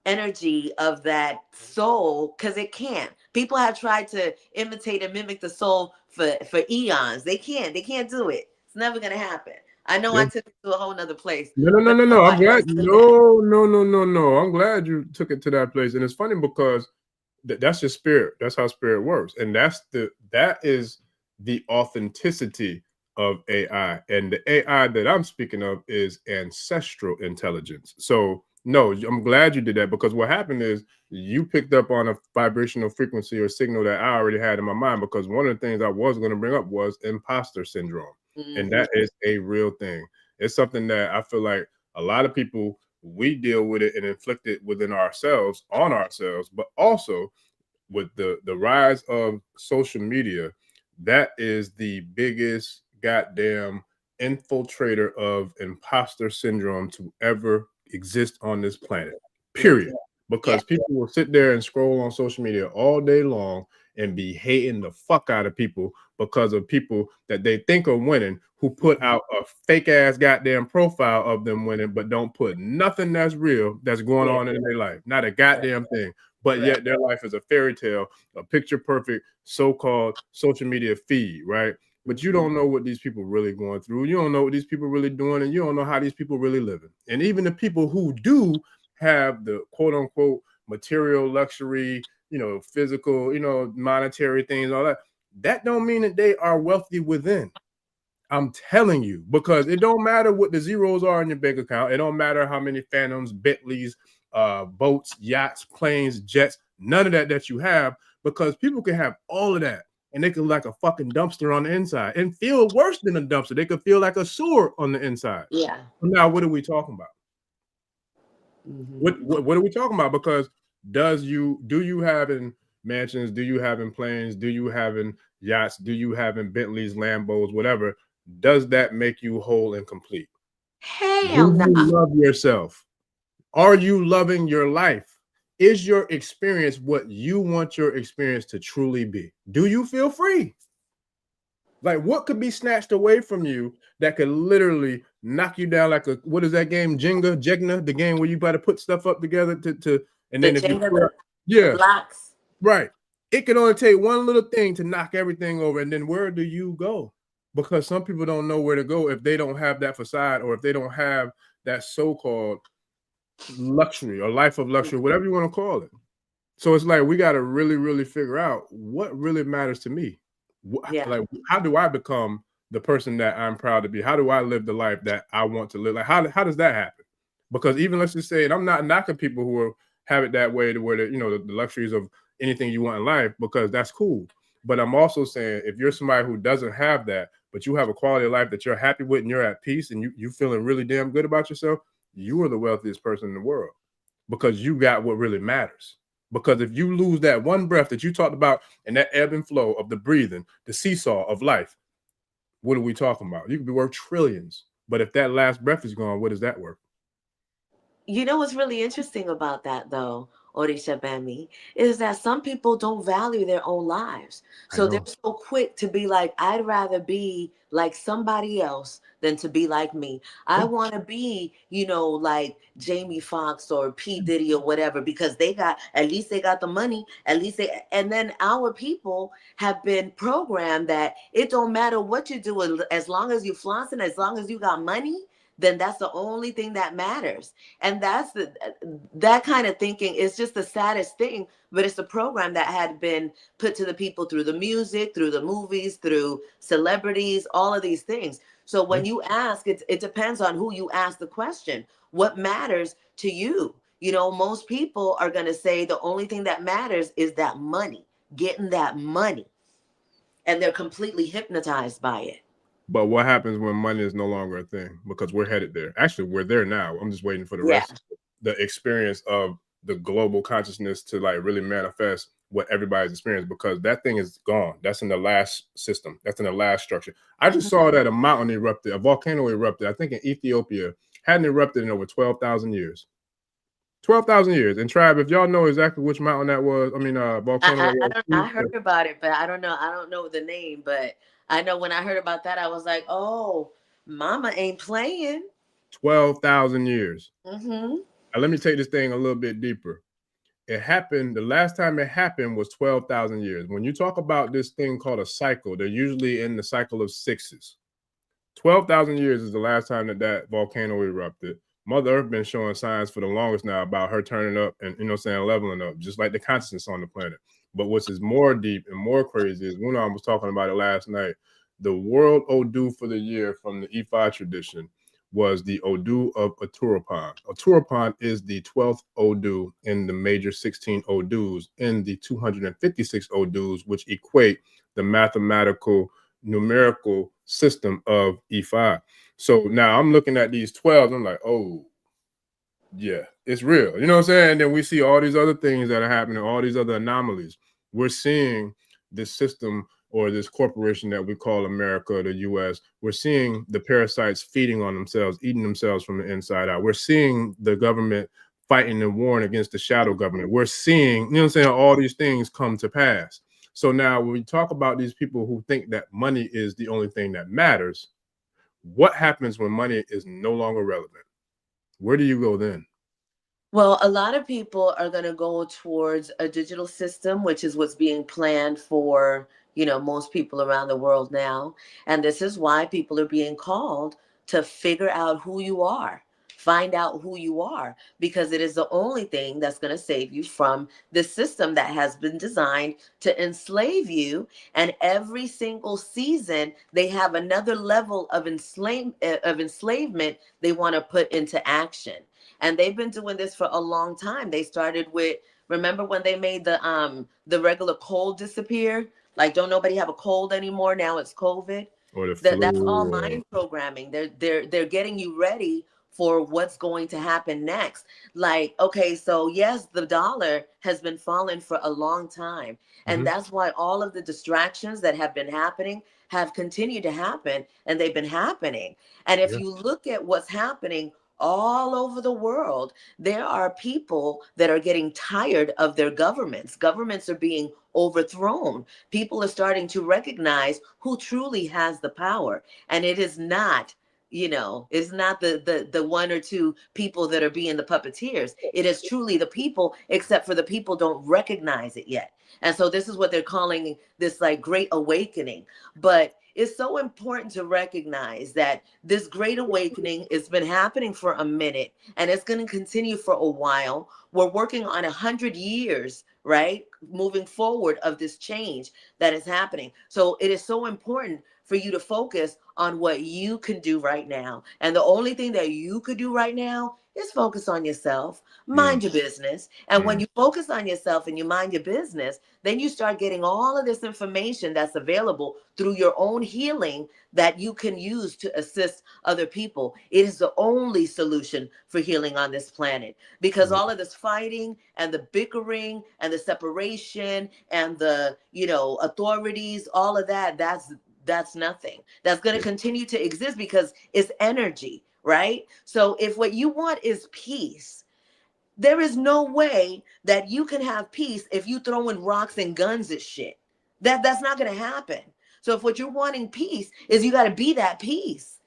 energy of that soul, because it can't. People have tried to imitate and mimic the soul for eons. They can't do it. It's never going to happen. I know I took it to a whole nother place. No. I'm glad. No. I'm glad you took it to that place. And it's funny because that's your spirit. That's how spirit works. And that is the authenticity of AI. And the AI that I'm speaking of is ancestral intelligence. So no, I'm glad you did that, because what happened is you picked up on a vibrational frequency or signal that I already had in my mind, because one of the things I was going to bring up was imposter syndrome. And that is a real thing. It's something that I feel like a lot of people, we deal with it and inflict it within ourselves, on ourselves, but also with the rise of social media, that is the biggest goddamn infiltrator of imposter syndrome to ever exist on this planet, period. Because people will sit there and scroll on social media all day long and be hating the fuck out of people because of people that they think are winning, who put out a fake ass goddamn profile of them winning, but don't put nothing that's real that's going on in their life. Not a goddamn thing. But yet their life is a fairy tale, a picture perfect so-called social media feed, right? But you don't know what these people really going through. You don't know what these people really doing, and you don't know how these people really living. And even the people who do have the quote unquote material luxury, physical, monetary things, all that, that don't mean that they are wealthy within. I'm telling you, because it don't matter what the zeros are in your bank account. It don't matter how many Phantoms, Bentleys, boats, yachts, planes, jets, none of that you have, because people can have all of that and they can like a fucking dumpster on the inside and feel worse than a dumpster. They could feel like a sewer on the inside. Yeah. Now, what are we talking about? What are we talking about? Because do you have in mansions? Do you have in planes? Do you have in yachts? Do you have in Bentleys, Lambos, whatever? Does that make you whole and complete? Hell no. Do you love yourself? Are you loving your life? Is your experience what you want your experience to truly be? Do you feel free? Like, what could be snatched away from you that could literally knock you down like what is that game? Jenga, the game where you got to put stuff up together and then if you blocks. Right. It can only take one little thing to knock everything over. And then where do you go? Because some people don't know where to go if they don't have that facade, or if they don't have that so-called luxury or life of luxury, whatever you want to call it. So it's like, we got to really, really figure out what really matters to me. Like, how do I become the person that I'm proud to be? How do I live the life that I want to live? Like, how does that happen? Because even, let's just say, and I'm not knocking people who have it that way, to where the luxuries of anything you want in life, because that's cool. But I'm also saying, if you're somebody who doesn't have that, but you have a quality of life that you're happy with and you're at peace and you feeling really damn good about yourself, you are the wealthiest person in the world, because you got what really matters. Because if you lose that one breath that you talked about, and that ebb and flow of the breathing, the seesaw of life, what are we talking about? You could be worth trillions, but if that last breath is gone, what is that worth? You know what's really interesting about that, though, Orisha Bami, is that some people don't value their own lives. I So they're know. so quick to be like, I'd rather be like somebody else than to be like me. I Yeah. want to be, like Jamie Foxx or P. Diddy or whatever, because at least they got the money, and then our people have been programmed that it don't matter what you do, as long as you flossing, as long as you got money, then that's the only thing that matters. And that kind of thinking is just the saddest thing, but it's a program that had been put to the people through the music, through the movies, through celebrities, all of these things. So Yeah. when you ask, it depends on who you ask the question. What matters to you? Most people are going to say the only thing that matters is that money, getting that money, and they're completely hypnotized by it. But what happens when money is no longer a thing? Because we're headed there. Actually, we're there now. I'm just waiting for the Yeah. rest of the experience of the global consciousness to like really manifest what everybody's experienced, because that thing is gone. That's in the last system. That's in the last structure. I just saw that a mountain erupted, a volcano erupted, I think in Ethiopia, hadn't erupted in over 12,000 years. 12,000 years. And Tribe, if y'all know exactly which mountain that was, volcano I that don't. I was, heard about it, but I don't know. I don't know the name, but I know when I heard about that, I was like, "Oh, Mama ain't playing." 12,000 years. Mm-hmm. Now, let me take this thing a little bit deeper. It happened, the last time it happened was 12,000 years. When you talk about this thing called a cycle, they're usually in the cycle of sixes. 12,000 years is the last time that volcano erupted. Mother Earth been showing signs for the longest now about her turning up and, leveling up, just like the consciousness on the planet. But what's is more deep and more crazy is, Munam was talking about it last night, the world Odu for the year from the Ifa tradition was the Odu of Aturapan. Aturapan is the 12th Odu in the major 16 Odus in the 256 Odus, which equate the mathematical numerical system of E5. So now I'm looking at these 12, I'm like, oh, yeah, it's real. You know what I'm saying? And then we see all these other things that are happening, all these other anomalies. We're seeing this system or this corporation that we call America, the US, we're seeing the parasites feeding on themselves, eating themselves from the inside out. We're seeing the government fighting and warring against the shadow government. We're seeing, you know what I'm saying, all these things come to pass. So now when we talk about these people who think that money is the only thing that matters, what happens when money is no longer relevant? Where do you go then? Well, a lot of people are going to go towards a digital system, which is what's being planned for, most people around the world now. And this is why people are being called to figure out who you are, find out who you are, because it is the only thing that's going to save you from the system that has been designed to enslave you. And every single season, they have another level of enslavement they want to put into action. And they've been doing this for a long time. They started with, remember when they made the regular cold disappear? Like, don't nobody have a cold anymore? Now it's COVID. Or the That's all flu? mind programming. They're getting you ready for what's going to happen next. Like, okay, so yes, the dollar has been falling for a long time. And that's why all of the distractions that have been happening have continued to happen, and they've been happening. And if Yeah. you look at what's happening all over the world, there are people that are getting tired of their governments. Governments are being overthrown. People are starting to recognize who truly has the power. And it is not, it's not the one or two people that are being the puppeteers. It is truly the people, except for the people don't recognize it yet. And so this is what they're calling this like great awakening. But it's so important to recognize that this great awakening has been happening for a minute, and it's going to continue for a while. We're working on 100 years, right? Moving forward of this change that is happening. So it is so important for you to focus on what you can do right now. And the only thing that you could do right now is focus on yourself, mind your business. And when you focus on yourself and you mind your business, then you start getting all of this information that's available through your own healing that you can use to assist other people. It is the only solution for healing on this planet, because all of this fighting and the bickering and the separation and the, authorities, all of that, that's nothing. That's going to continue to exist because it's energy. right? So if what you want is peace, there is no way that you can have peace if you throwing rocks and guns at shit. That's not going to happen. So if what you're wanting peace is, you got to be that peace.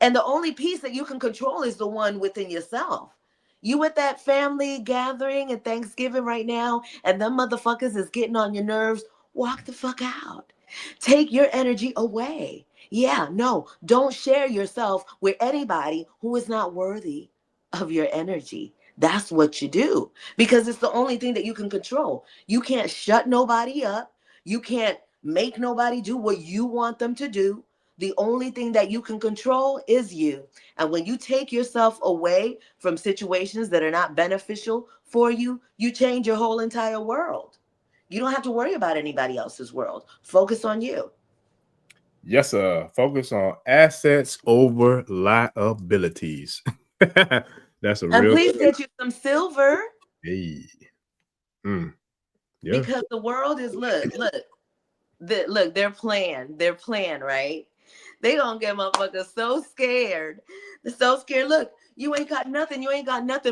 And the only peace that you can control is the one within yourself. You at that family gathering and Thanksgiving right now, and them motherfuckers is getting on your nerves, walk the fuck out. Take your energy away. Yeah, no, don't share yourself with anybody who is not worthy of your energy. That's what you do, because it's the only thing that you can control. You can't shut nobody up. You can't make nobody do what you want them to do. The only thing that you can control is you. And when you take yourself away from situations that are not beneficial for you, you change your whole entire world. You don't have to worry about anybody else's world. Focus on you. Yes, sir. Focus on assets over liabilities. That's a And real. please get you some silver. Hey. Yeah. Because the world is, look, they're playing, right? They gonna get motherfuckers so scared. They're so scared. Look, you ain't got nothing.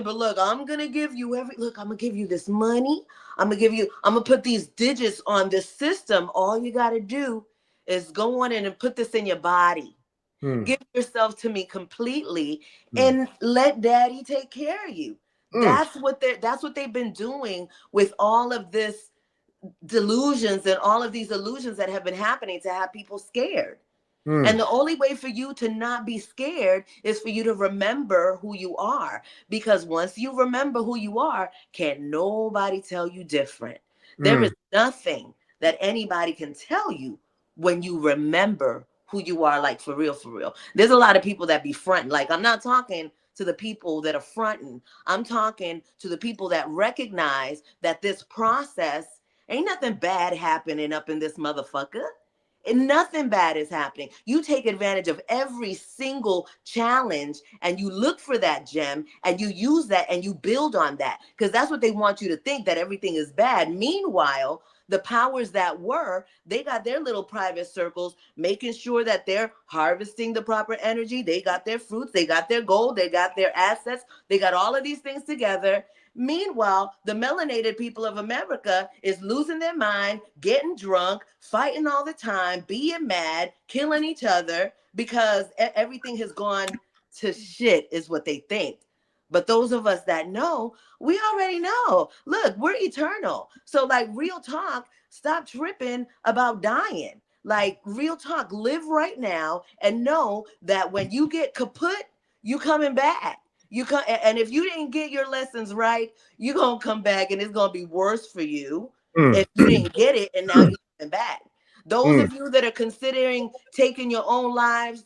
But look, I'm gonna give you I'm gonna give you this money. I'm gonna put these digits on this system. All you gotta do is go on in and put this in your body. Give yourself to me completely and let daddy take care of you. That's what they've been doing with all of this delusions and all of these illusions that have been happening to have people scared. And the only way for you to not be scared is for you to remember who you are. Because once you remember who you are, can't nobody tell you different. There is nothing that anybody can tell you when you remember who you are, like for real, for real. There's a lot of people that be fronting. Like, I'm not talking to the people that are fronting. I'm talking to the people that recognize that this process ain't nothing bad happening up in this motherfucker. And nothing bad is happening. You take advantage of every single challenge and you look for that gem and you use that and you build on that, because that's what they want you to think, that everything is bad. Meanwhile, the powers that were, they got their little private circles making sure that they're harvesting the proper energy. They got their fruits, they got their gold, they got their assets, they got all of these things together. Meanwhile, the melanated people of America is losing their mind, getting drunk, fighting all the time, being mad, killing each other because everything has gone to shit, is what they think. But those of us that know, we already know. Look, we're eternal. So, like, real talk, stop tripping about dying. Like, real talk, live right now and know that when you get kaput, you coming back. You come, and if you didn't get your lessons right, you're gonna come back and it's gonna be worse for you if you didn't get it and now you're coming back. Those of you that are considering taking your own lives,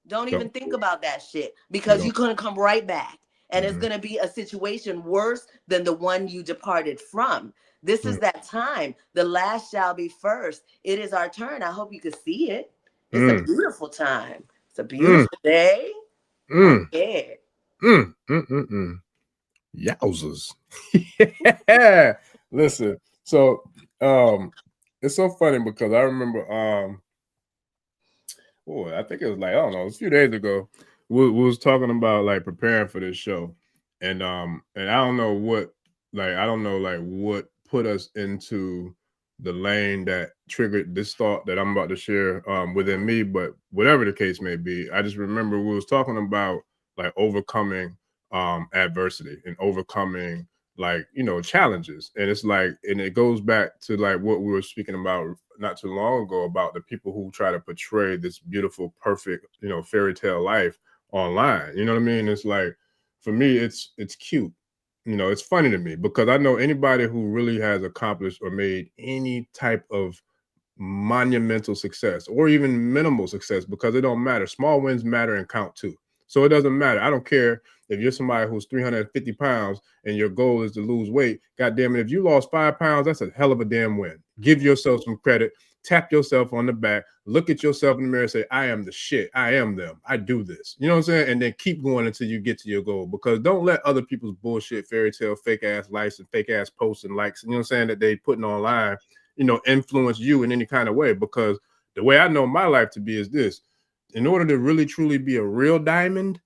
don't even think about that shit, because you're gonna come right back and it's gonna be a situation worse than the one you departed from. This is that time. The last shall be first. It is our turn. I hope you can see it. It's a beautiful time. It's a beautiful day. Yeah. Yowzers. Yeah. Listen, so it's so funny because I remember I think it was like, I don't know, a few days ago, we was talking about like preparing for this show. And I don't know what what put us into the lane that triggered this thought that I'm about to share within me, but whatever the case may be, I just remember we was talking about like overcoming adversity and overcoming challenges. And it's like, and it goes back to like what we were speaking about not too long ago about the people who try to portray this beautiful, perfect, fairy tale life online. You know what I mean? It's like, for me, it's cute. It's funny to me because I know anybody who really has accomplished or made any type of monumental success or even minimal success, because it don't matter. Small wins matter and count too. So it doesn't matter. I don't care if you're somebody who's 350 pounds and your goal is to lose weight. God damn it, if you lost 5 pounds, that's a hell of a damn win. Give yourself some credit. Tap yourself on the back. Look at yourself in the mirror and say, I am the shit. I am them. I do this. You know what I'm saying? And then keep going until you get to your goal, because don't let other people's bullshit, fairy tale, fake ass likes and fake ass posts and likes, you know what I'm saying, that they putting online, influence you in any kind of way. Because the way I know my life to be is this: in order to really truly be a real diamond,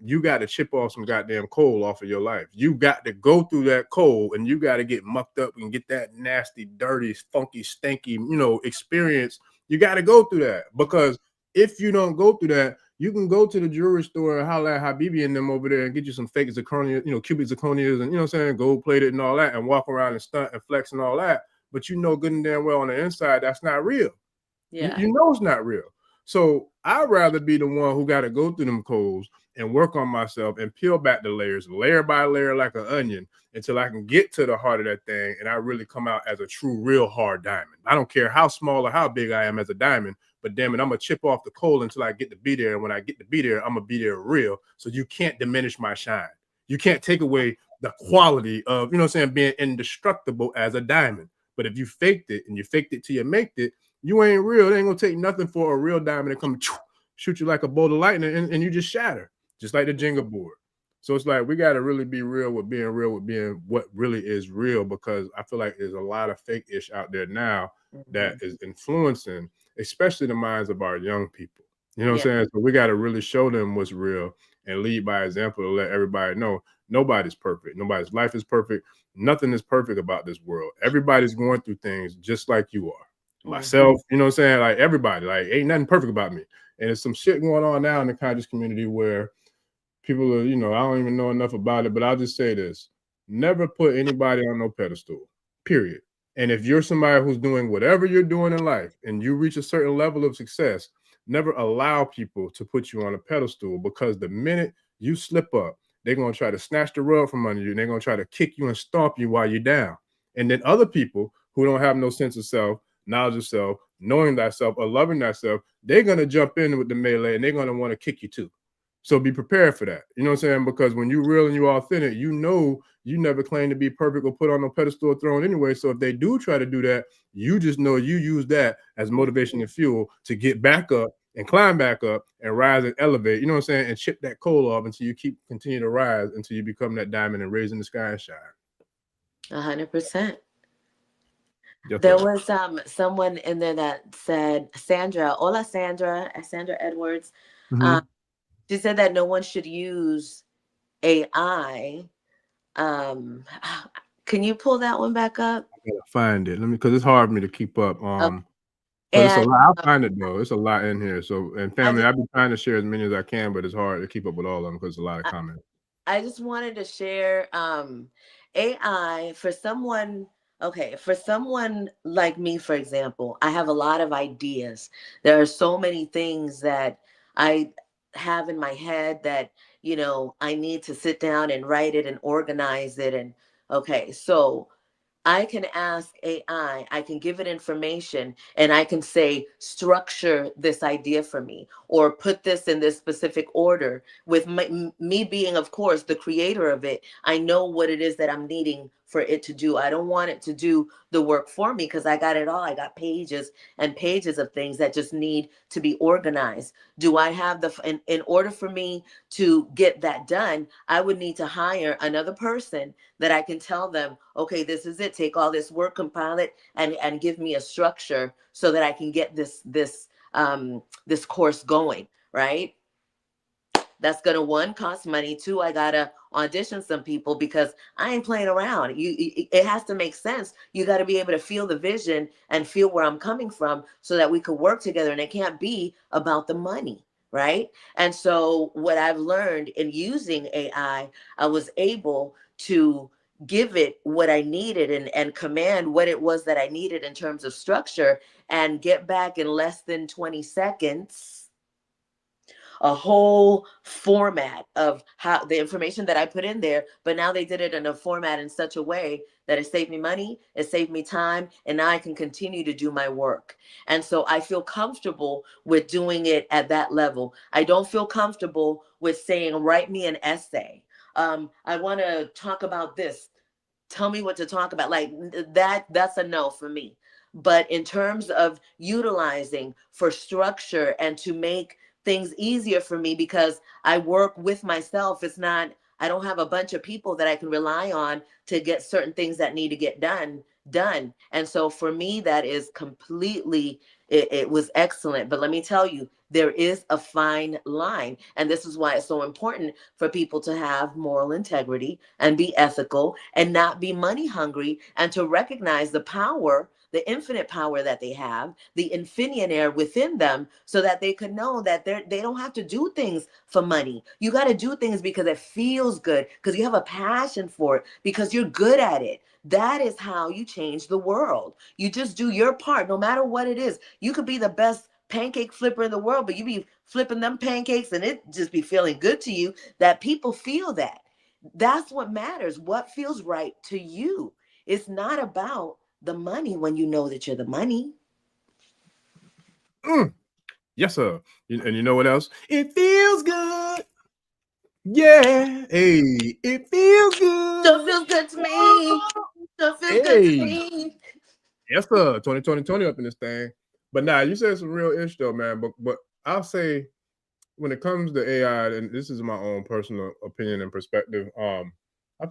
you got to chip off some goddamn coal off of your life. You got to go through that coal, and you got to get mucked up and get that nasty, dirty, funky, stanky, experience. You got to go through that, because if you don't go through that, you can go to the jewelry store and holler at Habibi and them over there and get you some fake zirconia, cubic zirconias, and what I'm saying, gold plated and all that, and walk around and stunt and flex and all that. But good and damn well on the inside, that's not real. Yeah. It's not real. So I'd rather be the one who got to go through them coals and work on myself and peel back the layers, layer by layer, like an onion, until I can get to the heart of that thing, and I really come out as a true, real hard diamond. I don't care how small or how big I am as a diamond, but damn it, I'm gonna chip off the coal until I get to be there. And when I get to be there, I'm gonna be there real. So you can't diminish my shine. You can't take away the quality of, being indestructible as a diamond. But if you faked it, and you faked it till you make it, you ain't real. It ain't gonna take nothing for a real diamond to come shoot you like a bolt of lightning, and you just shatter, just like the Jenga board. So it's like we got to really be real with being what really is real, because I feel like there's a lot of fake ish out there now that is influencing, especially the minds of our young people. You know what I'm saying? So we got to really show them what's real and lead by example to let everybody know nobody's perfect. Nobody's life is perfect. Nothing is perfect about this world. Everybody's going through things just like you are. Myself, you know what I'm saying? Like everybody, like ain't nothing perfect about me. And there's some shit going on now in the conscious community where people are, I don't even know enough about it, but I'll just say this: never put anybody on no pedestal, period. And if you're somebody who's doing whatever you're doing in life and you reach a certain level of success, never allow people to put you on a pedestal, because the minute you slip up, they're going to try to snatch the rug from under you, and they're going to try to kick you and stomp you while you're down. And then other people who don't have no sense of self, knowledge of self, knowing thyself, or loving thyself, they're going to jump in with the melee, and they're going to want to kick you too. So be prepared for that. You know what I'm saying? Because when you're real and you're authentic, you never claim to be perfect or put on no pedestal or throne anyway. So if they do try to do that, you just know you use that as motivation and fuel to get back up and climb back up and rise and elevate, you know what I'm saying? And chip that coal off until you continue to rise until you become that diamond and raise in the sky and shine. 100%. There was someone in there that said, Sandra Edwards. She said that no one should use AI. Can you pull that one back up? I gotta find it. Because it's hard for me to keep up. It's a lot. I'll find it though. It's a lot in here. So, and family, I've been trying to share as many as I can, but it's hard to keep up with all of them because it's a lot of comments. I just wanted to share AI for someone. Okay, for someone like me, for example, I have a lot of ideas. There are so many things that I have in my head that, I need to sit down and write it and organize it. And okay, so I can ask AI, I can give it information, and I can say, structure this idea for me, or put this in this specific order. With me being, of course, the creator of it, I know what it is that I'm needing for it to do. I don't want it to do the work for me because I got it all. I got pages and pages of things that just need to be organized. Do I have in order for me to get that done, I would need to hire another person that I can tell them, okay, this is it. Take all this work, compile it, and give me a structure so that I can get this course going, right? That's gonna, one, cost money. Two, I gotta audition some people because I ain't playing around. It has to make sense. You got to be able to feel the vision and feel where I'm coming from so that we could work together. And it can't be about the money, right? And so what I've learned in using AI, I was able to give it what I needed and command what it was that I needed in terms of structure, and get back in less than 20 seconds a whole format of how the information that I put in there. But now they did it in a format in such a way that it saved me money, it saved me time, and now I can continue to do my work. And so I feel comfortable with doing it at that level. I don't feel comfortable with saying, write me an essay. I want to talk about this. Tell me what to talk about. Like that's a no for me. But in terms of utilizing for structure and to make things easier for me, because I work with myself, I don't have a bunch of people that I can rely on to get certain things that need to get done. And so for me, that is completely, it was excellent. But let me tell you, There is a fine line. And this is why it's so important for people to have moral integrity and be ethical and not be money hungry, and to recognize the power, the infinite power that they have, the infinionaire within them, so that they can know that they don't have to do things for money. You got to do things because it feels good, because you have a passion for it, because you're good at it. That is how you change the world. You just do your part, no matter what it is. You could be the best pancake flipper in the world, but you be flipping them pancakes and it just be feeling good to you, that people feel that. That's what matters. What feels right to you. It's not about the money when you know that you're the money. Yes, sir. And you know what else? It feels good. Yeah. Hey, it feels good. Don't feel good to me. Don't feel good to me. Yes, sir. 2020 up in this thing. But nah, you said some real ish though, man. But I'll say when it comes to AI, and this is my own personal opinion and perspective, I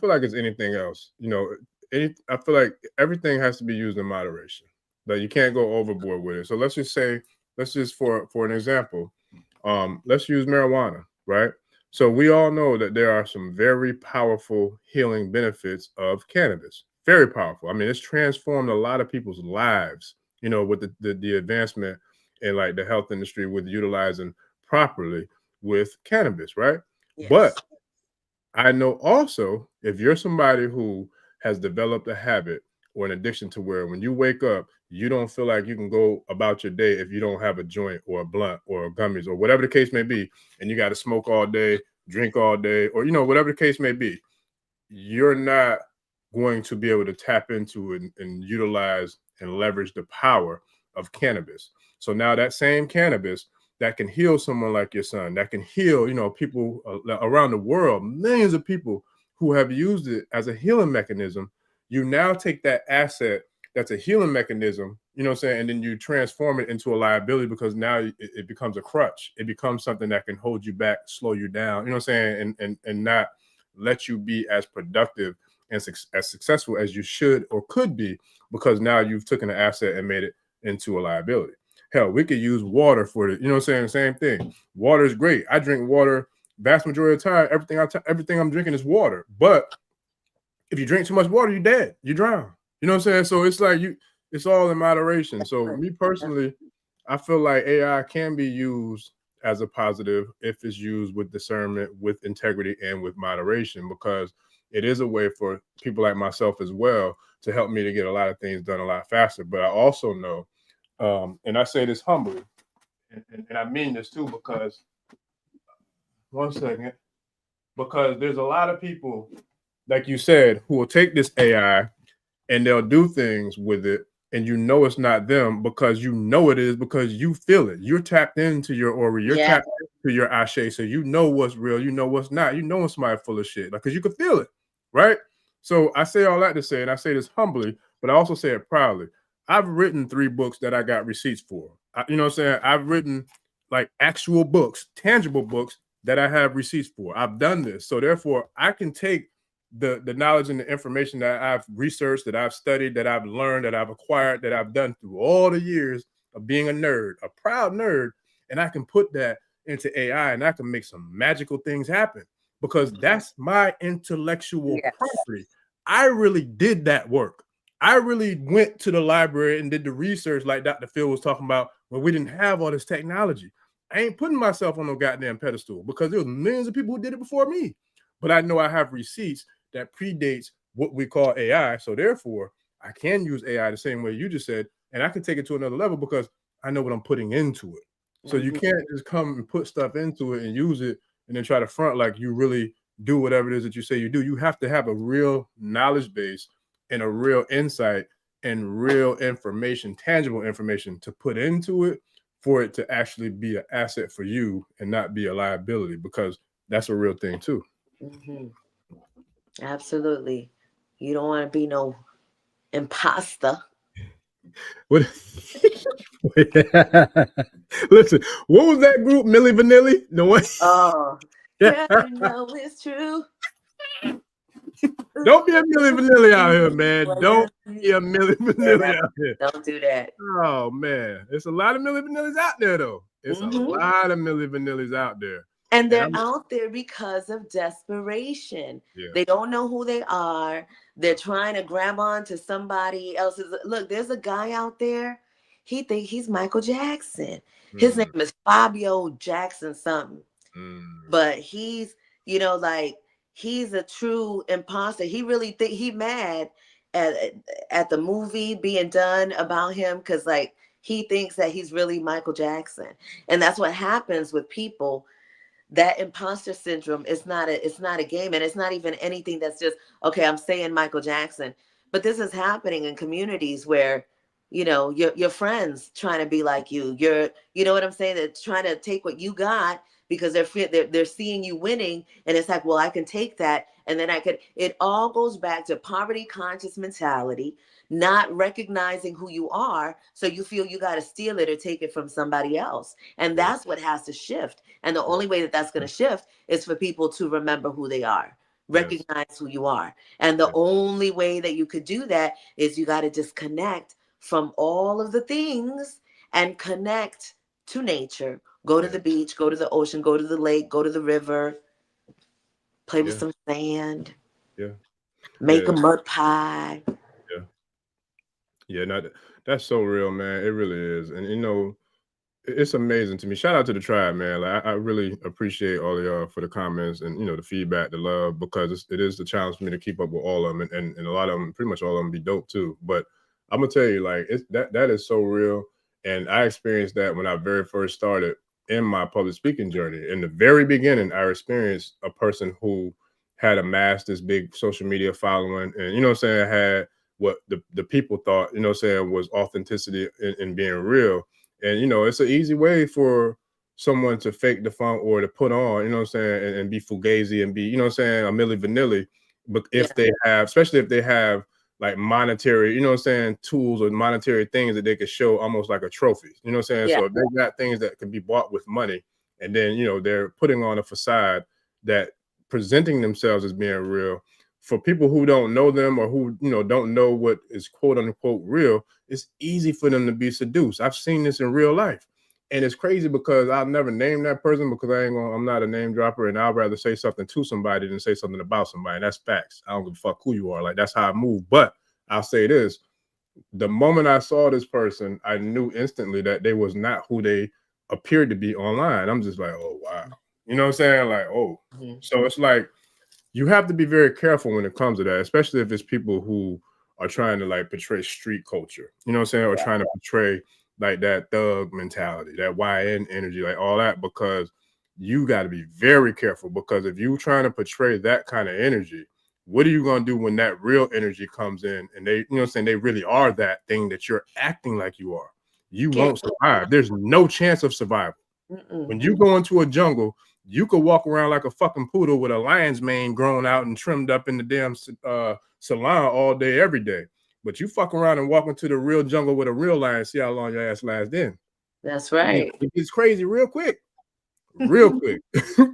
feel like it's anything else. You know, I feel like everything has to be used in moderation. Like you can't go overboard with it. So let's just say, for an example, let's use marijuana, right? So we all know that there are some very powerful healing benefits of cannabis. Very powerful. I mean, it's transformed a lot of people's lives, you know, with the advancement in like the health industry with utilizing properly with cannabis, right? Yes. But I know also if you're somebody who has developed a habit or an addiction to where when you wake up, you don't feel like you can go about your day if you don't have a joint or a blunt or gummies or whatever the case may be, and you got to smoke all day, drink all day, or, you know, whatever the case may be, you're not going to be able to tap into and utilize and leverage the power of cannabis. So now that same cannabis that can heal someone like your son, that can heal, you know, people around the world, millions of people who have used it as a healing mechanism, you now take that asset that's a healing mechanism, you know what I'm saying, and then you transform it into a liability because now it becomes a crutch. It becomes something that can hold you back, slow you down, you know what I'm saying, and not let you be as productive and as successful as you should or could be, because now you've taken an asset and made it into a liability. Hell, we could use water for it. You know what I'm saying? Same thing. Water is great. I drink water vast majority of the time. Everything I'm drinking is water. But if you drink too much water, you're dead. You drown. You know what I'm saying? So it's like it's all in moderation. So me personally, I feel like AI can be used as a positive if it's used with discernment, with integrity, and with moderation, because it is a way for people like myself as well to help me to get a lot of things done a lot faster. But I also know, and I say this humbly, and I mean this too, because one second, because there's a lot of people, like you said, who will take this AI and they'll do things with it, and you know it's not them because you know it is, because you feel it. You're tapped into your aura, you're tapped into your Ashe, so you know what's real, you know what's not, you know when somebody's full of shit, because you can feel it, right? So I say all that to say, and I say this humbly, but I also say it proudly. I've written 3 books that I got receipts for. You know what I'm saying? I've written like actual books, tangible books that I have receipts for. I've done this. So therefore, I can take the knowledge and the information that I've researched, that I've studied, that I've learned, that I've acquired, that I've done through all the years of being a nerd, a proud nerd, and I can put that into AI and I can make some magical things happen, because that's my intellectual property. I really did that work. I really went to the library and did the research like Dr. Phil was talking about when we didn't have all this technology. I ain't putting myself on no goddamn pedestal, because there was millions of people who did it before me. But I know I have receipts that predates what we call AI. So therefore, I can use AI the same way you just said, and I can take it to another level because I know what I'm putting into it. So you can't just come and put stuff into it and use it and then try to front like you really do whatever it is that you say you do. You have to have a real knowledge base and a real insight and real information, tangible information to put into it for it to actually be an asset for you and not be a liability, because that's a real thing too. Absolutely. You don't want to be no imposter. What? Listen, what was that group, Milli Vanilli? No one. Oh, yeah, you know it's true. Don't be a Milli Vanilli out here, man. Don't be a Milli Vanilli out here. Don't do that. Oh man, there's a lot of Milli Vanillis out there though. It's a lot of Milli Vanillis out there. And they're out there because of desperation. Yeah. They don't know who they are. They're trying to grab on to somebody else's. Look, there's a guy out there. He think he's Michael Jackson. His name is Fabio Jackson something. But he's, you know, like, he's a true imposter. He really think he mad at the movie being done about him because, like, he thinks that he's really Michael Jackson. And that's what happens with people. That imposter syndrome is it's not a game, and it's not even anything that's just, okay, I'm saying Michael Jackson. But this is happening in communities where, you know, your friends trying to be like you. You know what I'm saying? They're trying to take what you got because they're seeing you winning, and it's like, well, I can take that, and then I could. It all goes back to poverty conscious mentality, not recognizing who you are, so you feel you got to steal it or take it from somebody else, and that's what has to shift. And the only way that that's going to shift is for people to remember who they are, recognize who you are, and the only way that you could do that is you got to disconnect from all of the things and connect to nature. Go to the beach, go to the ocean, go to the lake, go to the river, play with some sand, make a mud pie. That's so real, man. It really is. And, you know, it's amazing to me. Shout out to the tribe, man. Like, I really appreciate all of y'all for the comments and, you know, the feedback, the love, because it is the challenge for me to keep up with all of them. And a lot of them, pretty much all of them, be dope too. But I'm going to tell you, like, that is so real. And I experienced that when I very first started in my public speaking journey. In the very beginning, I experienced a person who had amassed this big social media following, and, you know what I'm saying, had what the people thought, you know what I'm saying, was authenticity and being real. And, you know, it's an easy way for someone to fake the funk or to put on, you know what I'm saying, and be fugazi and be, you know what I'm saying, a Milli Vanilli. But if they have, especially if they have like monetary, you know what I'm saying, tools or monetary things that they could show almost like a trophy, you know what I'm saying? So if they got things that can be bought with money, and then, you know, they're putting on a facade that presenting themselves as being real, for people who don't know them or who, you know, don't know what is quote unquote real, it's easy for them to be seduced. I've seen this in real life. And it's crazy because I'll never name that person because I'm not a name dropper, and I'd rather say something to somebody than say something about somebody. And that's facts. I don't give a fuck who you are. Like, that's how I move. But I'll say this. The moment I saw this person, I knew instantly that they was not who they appeared to be online. I'm just like, oh, wow. You know what I'm saying? Like, oh. So it's like, you have to be very careful when it comes to that, especially if it's people who are trying to like portray street culture, you know what I'm saying? Or trying to portray like that thug mentality, that YN energy, like all that, because you got to be very careful, because if you're trying to portray that kind of energy, what are you going to do when that real energy comes in and they, you know what I'm saying, they really are that thing that you're acting like you are? You won't survive. There's no chance of survival. When you go into a jungle, you could walk around like a fucking poodle with a lion's mane grown out and trimmed up in the damn salon all day, every day. But you fuck around and walk into the real jungle with a real lion, see how long your ass lasts in. That's right. It gets crazy real quick. Real quick.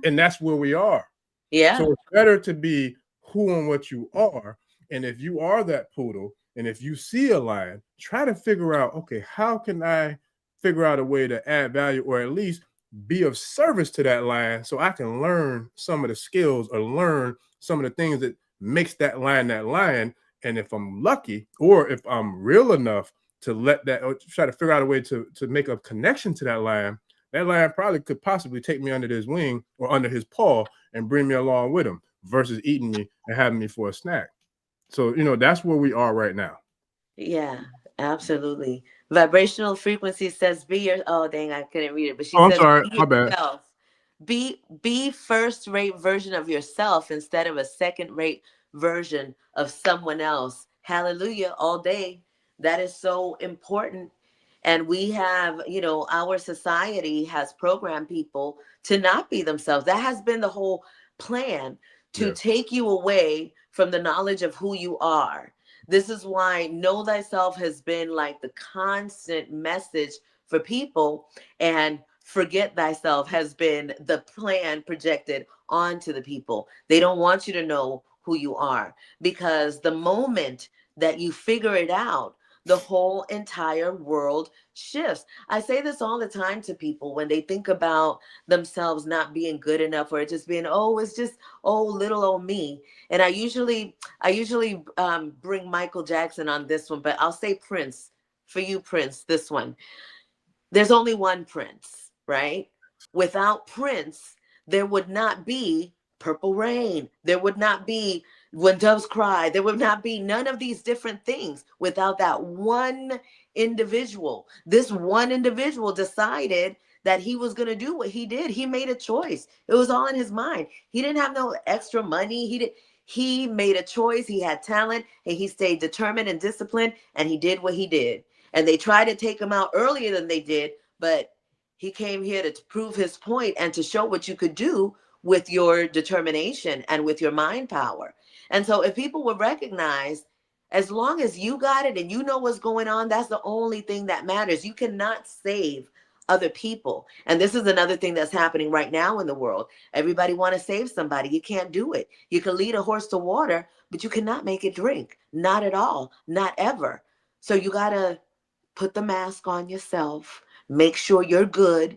And that's where we are. Yeah. So it's better to be who and what you are. And if you are that poodle, and if you see a lion, try to figure out, okay, how can I figure out a way to add value, or at least be of service to that lion, so I can learn some of the skills or learn some of the things that makes that lion that lion. And if I'm lucky, or if I'm real enough to let that, or try to figure out a way to make a connection to that lion probably could possibly take me under his wing or under his paw and bring me along with him, versus eating me and having me for a snack. So, you know, that's where we are right now. Yeah, absolutely. Vibrational frequency says be your, oh dang, I couldn't read it, but she I'm says sorry, be my bad. yourself. Be first-rate version of yourself instead of a second-rate version of someone else. Hallelujah, all day. That is so important. And we have, you know, our society has programmed people to not be themselves. That has been the whole plan, to take you away from the knowledge of who you are. This is why know thyself has been like the constant message for people, and forget thyself has been the plan projected onto the people. They don't want you to know who you are, because the moment that you figure it out, the whole entire world shifts. I say this all the time to people when they think about themselves not being good enough, or just being, oh, it's just, oh, little old me. And I usually bring Michael Jackson on this one, but I'll say Prince for you, Prince, this one. There's only one Prince, right? Without Prince, there would not be Purple Rain. There would not be When Doves Cry. There would not be none of these different things without that one individual. This one individual decided that he was going to do what he did. He made a choice. It was all in his mind. He didn't have no extra money. He made a choice. He had talent, and he stayed determined and disciplined, and he did what he did. And they tried to take him out earlier than they did, but he came here to prove his point and to show what you could do with your determination and with your mind power. And so if people would recognize, as long as you got it and you know what's going on, that's the only thing that matters. You cannot save other people. And this is another thing that's happening right now in the world. Everybody want to save somebody. You can't do it. You can lead a horse to water, but you cannot make it drink. Not at all. Not ever. So you got to put the mask on yourself, make sure you're good,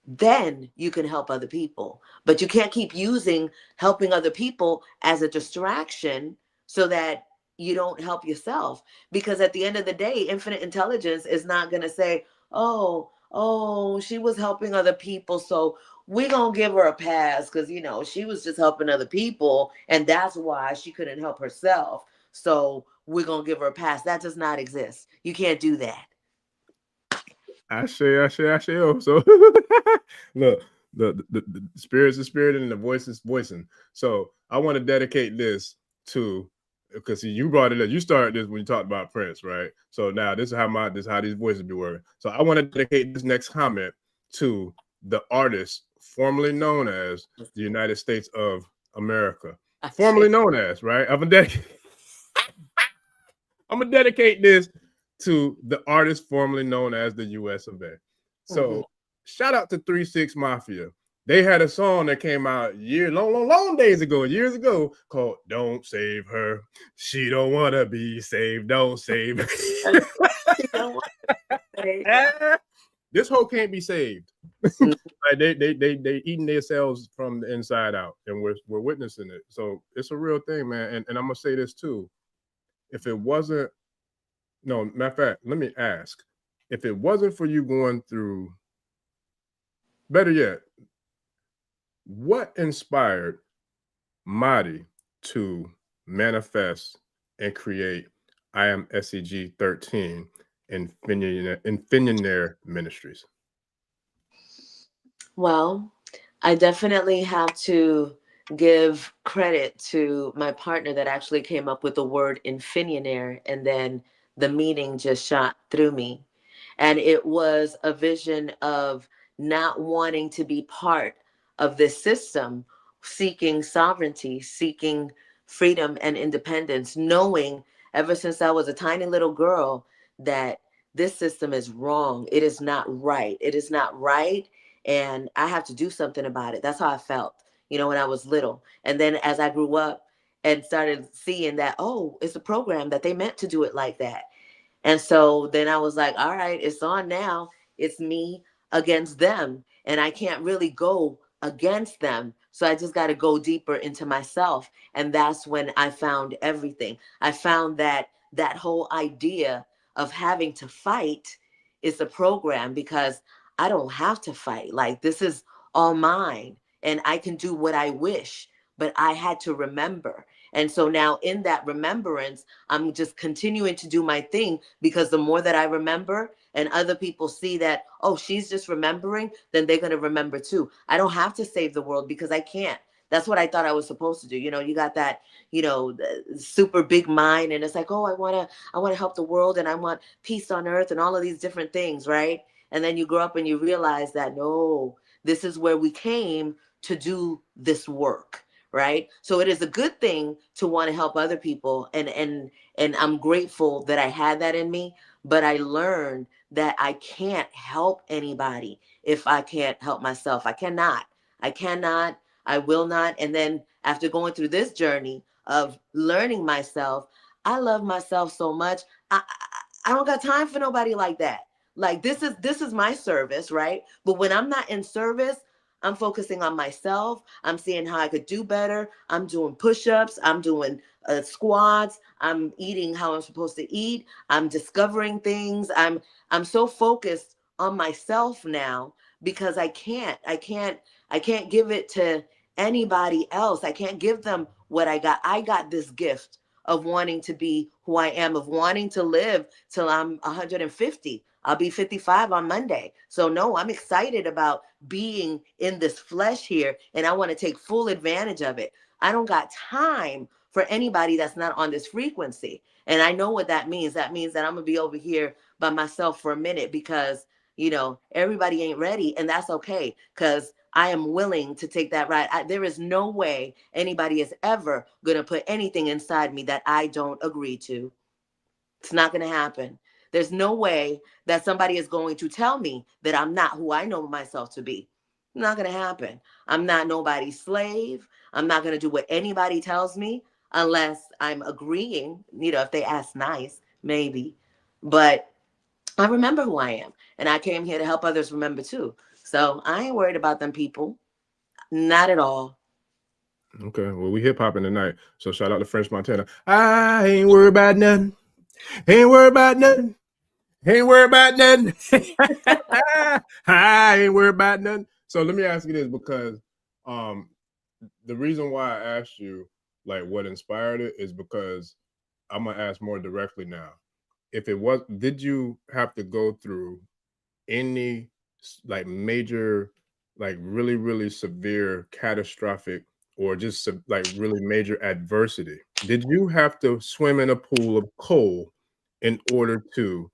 then you can help other people. But you can't keep using helping other people as a distraction so that you don't help yourself. Because at the end of the day, infinite intelligence is not going to say, oh, she was helping other people, so we're going to give her a pass because, she was just helping other people, and that's why she couldn't help herself. So we're going to give her a pass. That does not exist. You can't do that. I say. Oh, so look, the spirit's the spirit and the voice is voicing. So I want to dedicate this to, because you brought it up. You started this when you talked about Prince, right? So now this is how these voices be working. So I want to dedicate this next comment to the artist formerly known as the United States of America, formerly known as, right? I'm gonna dedicate this to the artist formerly known as the US of A. So shout out to 3-6 Mafia. They had a song that came out long years ago called Don't Save Her. She don't want to be saved. Don't save her. This hoe can't be saved. Like they eating themselves from the inside out, and we're witnessing it. So it's a real thing, man. And I'm gonna say this too. If it wasn't, no, matter of fact, let me ask. If it wasn't for you going through, better yet, what inspired Mahri to manifest and create I Am SEG 13 in Infinionaire Ministries? Well, I definitely have to give credit to my partner that actually came up with the word Infinionaire, and then the meaning just shot through me. And it was a vision of not wanting to be part of this system, seeking sovereignty, seeking freedom and independence, knowing ever since I was a tiny little girl that this system is wrong. It is not right. It is not right. And I have to do something about it. That's how I felt, when I was little. And then as I grew up and started seeing that, oh, it's a program that they meant to do it like that. And so then I was like, all right, it's on now. It's me against them. And I can't really go against them. So I just got to go deeper into myself. And that's when I found everything. I found that whole idea of having to fight is a program, because I don't have to fight. Like, this is all mine and I can do what I wish. But I had to remember. And so now in that remembrance, I'm just continuing to do my thing, because the more that I remember and other people see that, oh, she's just remembering, then they're going to remember too. I don't have to save the world because I can't. That's what I thought I was supposed to do. You got that, super big mind, and it's like, oh, I want to help the world, and I want peace on earth and all of these different things, right? And then you grow up and you realize that, no, this is where we came to do this work. Right. So it is a good thing to want to help other people. And I'm grateful that I had that in me. But I learned that I can't help anybody if I can't help myself. I cannot. I will not. And then after going through this journey of learning myself, I love myself so much. I don't got time for nobody like that. Like this is my service, right? But when I'm not in service, I'm focusing on myself. I'm seeing how I could do better. I'm doing push-ups. I'm doing squats. I'm eating how I'm supposed to eat. I'm discovering things. I'm so focused on myself now because I can't give it to anybody else. I can't give them what I got. I got this gift of wanting to be who I am, of wanting to live till I'm 150. I'll be 55 on Monday. So no, I'm excited about being in this flesh here, and I want to take full advantage of it. I don't got time for anybody that's not on this frequency. And I know what that means. That means that I'm going to be over here by myself for a minute because, everybody ain't ready, and that's okay because I am willing to take that ride. There is no way anybody is ever going to put anything inside me that I don't agree to. It's not going to happen. There's no way that somebody is going to tell me that I'm not who I know myself to be. Not going to happen. I'm not nobody's slave. I'm not going to do what anybody tells me unless I'm agreeing, if they ask nice, maybe. But I remember who I am, and I came here to help others remember too. So I ain't worried about them people. Not at all. Okay, well, we hip hopping tonight. So shout out to French Montana. I ain't worried about nothing. Ain't worried about nothing. Ain't worried about nothing. I ain't worried about nothing. So let me ask you this, because the reason why I asked you like what inspired it is because I'm gonna ask more directly now. If it was, did you have to go through any like major, like really, really severe, catastrophic, or just like really major adversity? Did you have to swim in a pool of coal in order to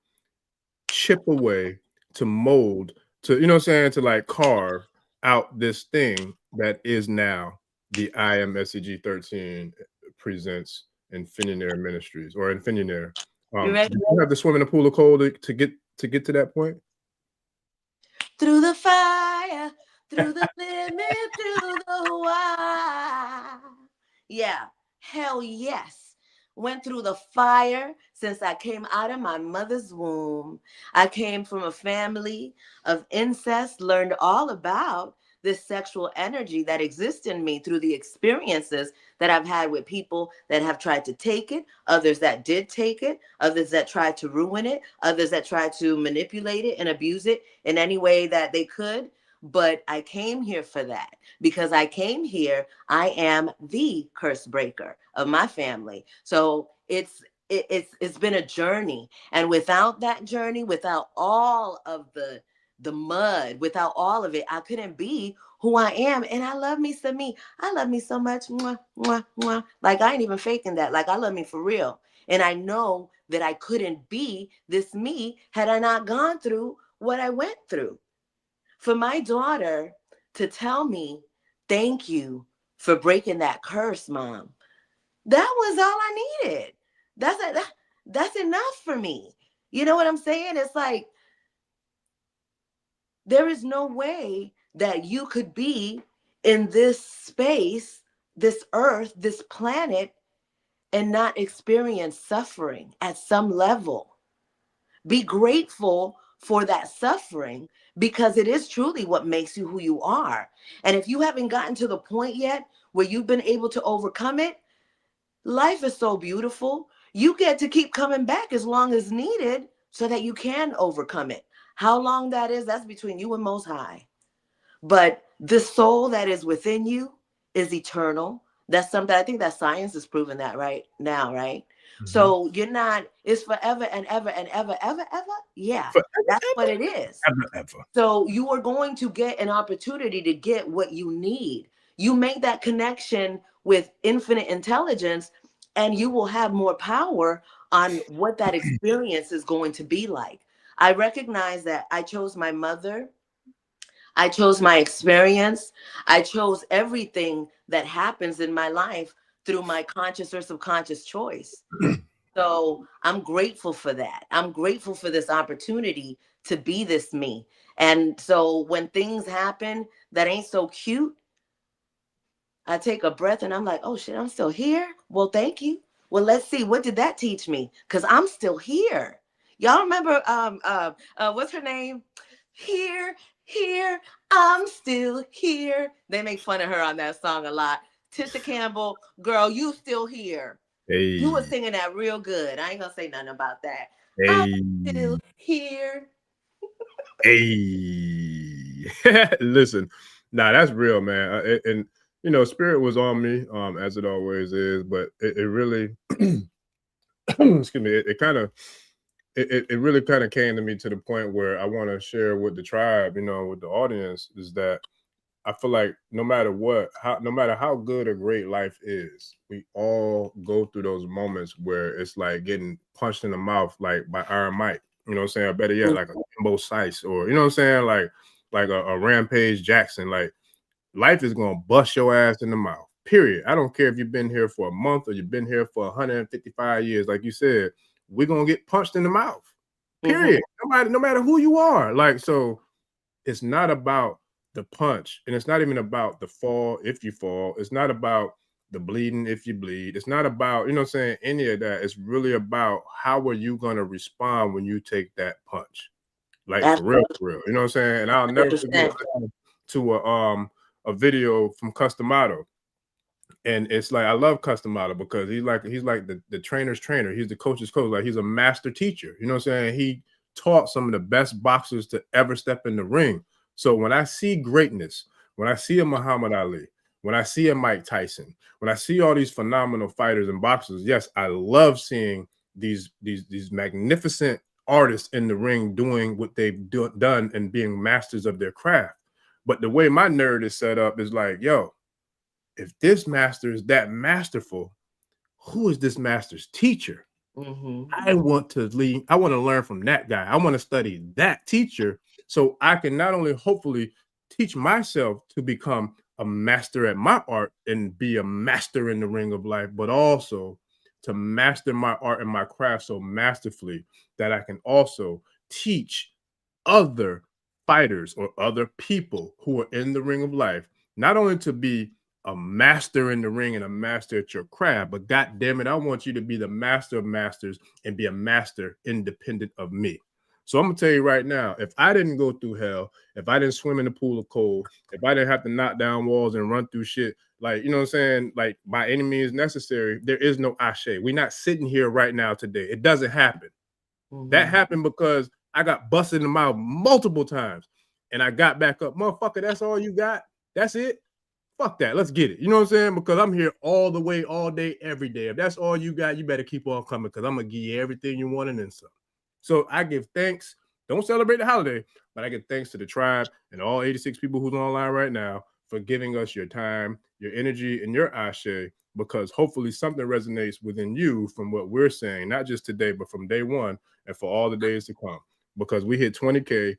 chip away, to mold, to, you know what I'm saying, to like carve out this thing that is now the I Am SEG 13 presents Infinionaire Ministries, or Infinionaire? You ready? Did you have to swim in a pool of coal to get to that point? Through the fire, through the limit, through the wire. Yeah, hell yes. Went through the fire since I came out of my mother's womb. I came from a family of incest, learned all about this sexual energy that exists in me through the experiences that I've had with people that have tried to take it, others that did take it, others that tried to ruin it, others that tried to manipulate it and abuse it in any way that they could. But I came here for that because I came here. I am the curse breaker of my family. So it's been a journey, and without that journey, without all of the mud, without all of it, I couldn't be who I am. And I love me some me. I love me so much. Mwah, mwah, mwah. Like I ain't even faking that. Like I love me for real. And I know that I couldn't be this me had I not gone through what I went through. For my daughter to tell me, thank you for breaking that curse, Mom. That was all I needed. That's enough for me. You know what I'm saying? It's like, there is no way that you could be in this space, this earth, this planet, and not experience suffering at some level. Be grateful for that suffering because it is truly what makes you who you are. And if you haven't gotten to the point yet where you've been able to overcome it, life is so beautiful. You get to keep coming back as long as needed so that you can overcome it. How long that is, that's between you and Most High. But the soul that is within you is eternal. That's something, I think that science is proving that right now, right? Mm-hmm. So you're not, it's forever and ever and ever, ever, ever. Yeah, forever, that's what it is. Ever. So you are going to get an opportunity to get what you need. You make that connection with infinite intelligence, and you will have more power on what that experience is going to be like. I recognize that I chose my mother. I chose my experience. I chose everything that happens in my life through my conscious or subconscious choice. So I'm grateful for that. I'm grateful for this opportunity to be this me. And so when things happen that ain't so cute, I take a breath and I'm like, oh shit, I'm still here. Well, thank you. Well, let's see. What did that teach me? Because I'm still here. Y'all remember what's her name? Here, I'm still here. They make fun of her on that song a lot. Tisha Campbell, girl, you still here. You were Hey, singing that real good. I ain't gonna say nothing about that. I'm hey, still here. hey. Listen, nah, that's real, man. And you know, spirit was on me, as it always is, but it really, excuse me, it kind of it really kind of came to me to the point where I want to share with the tribe, you know, with the audience, is that I feel like no matter what, no matter how good or great life is, we all go through those moments where it's like getting punched in the mouth, like by Iron Mike. You know what I'm saying? Or better yet, like a Kimbo Slice, or you know what I'm saying, like a Rampage Jackson. Like life is gonna bust your ass in the mouth. Period. I don't care if you've been here for a month or you've been here for 155 years. Like you said, we're gonna get punched in the mouth. Period. No matter who you are. Like so. It's not about the punch, and it's not even about the fall if you fall. It's not about the bleeding if you bleed. It's not about, you know what I'm saying, any of that. It's really about how are you going to respond when you take that punch. Like for real, for real. You know what I'm saying? And I'll never forget 100%. listening to a video from Customato. And it's like I love Customato because he's like the trainer's trainer. He's the coach's coach. Like he's a master teacher. You know what I'm saying? He taught some of the best boxers to ever step in the ring. So when I see greatness, when I see a Muhammad Ali, when I see a Mike Tyson, when I see all these phenomenal fighters and boxers, yes, I love seeing these magnificent artists in the ring doing what they've done and being masters of their craft. But the way my nerd is set up is like, yo, if this master is that masterful, who is this master's teacher? I want to lead, I want to learn from that guy. I want to study that teacher so I can not only hopefully teach myself to become a master at my art and be a master in the ring of life, but also to master my art and my craft so masterfully that I can also teach other fighters or other people who are in the ring of life, not only to be a master in the ring and a master at your craft, but God damn it, I want you to be the master of masters and be a master independent of me. So I'm gonna tell you right now, if I didn't go through hell, if I didn't swim in a pool of cold, if I didn't have to knock down walls and run through shit, like you know what I'm saying, like by any means necessary, there is no Ashe. We're not sitting here right now today. It doesn't happen. That happened because I got busted in the mouth multiple times and I got back up. Motherfucker, that's all you got? That's it? Fuck that. Let's get it. You know what I'm saying? Because I'm here all the way, all day, every day. If that's all you got, you better keep on coming because I'm going to give you everything you want and then some. So I give thanks. Don't celebrate the holiday, but I give thanks to the tribe and all 86 people who's online right now for giving us your time, your energy, and your ashe, because hopefully something resonates within you from what we're saying, not just today, but from day one and for all the days to come. Because we hit 20K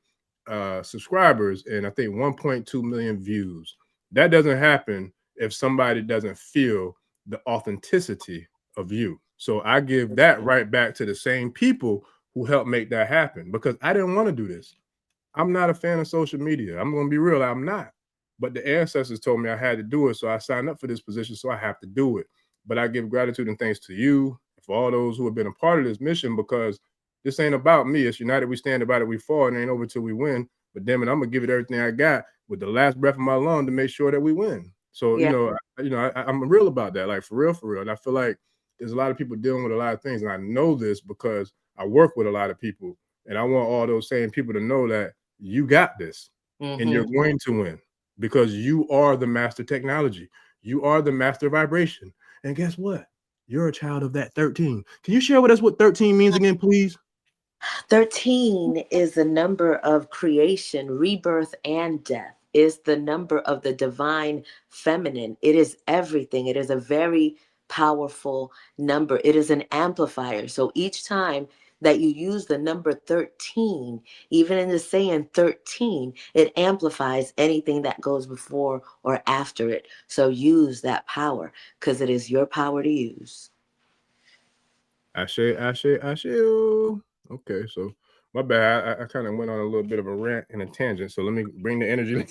subscribers and I think 1.2 million views. That doesn't happen if somebody doesn't feel the authenticity of you. So I give that right back to the same people who helped make that happen because I didn't want to do this. I'm not a fan of social media. I'm going to be real. I'm not. But the ancestors told me I had to do it. So I signed up for this position. So I have to do it. But I give gratitude and thanks to you for all those who have been a part of this mission because this ain't about me. It's united we stand, about it we fall. It ain't over till we win. But damn it, I'm going to give it everything I got with the last breath of my lung to make sure that we win. So, Yeah. I'm real about that. Like for real. And I feel like there's a lot of people dealing with a lot of things. And I know this because I work with a lot of people. And I want all those same people to know that you got this and you're going to win because you are the master technology. You are the master vibration. And guess what? You're a child of that 13. Can you share with us what 13 means again, please? 13 is the number of creation, rebirth, and death. Is the number of the divine feminine. It is everything. It is a very powerful number. It is an amplifier. So each time that you use the number 13, even in the saying 13, it amplifies anything that goes before or after it. So use that power because it is your power to use. Ashe. Okay, so My bad. I kind of went on a little bit of a rant and a tangent. So let me bring the energy.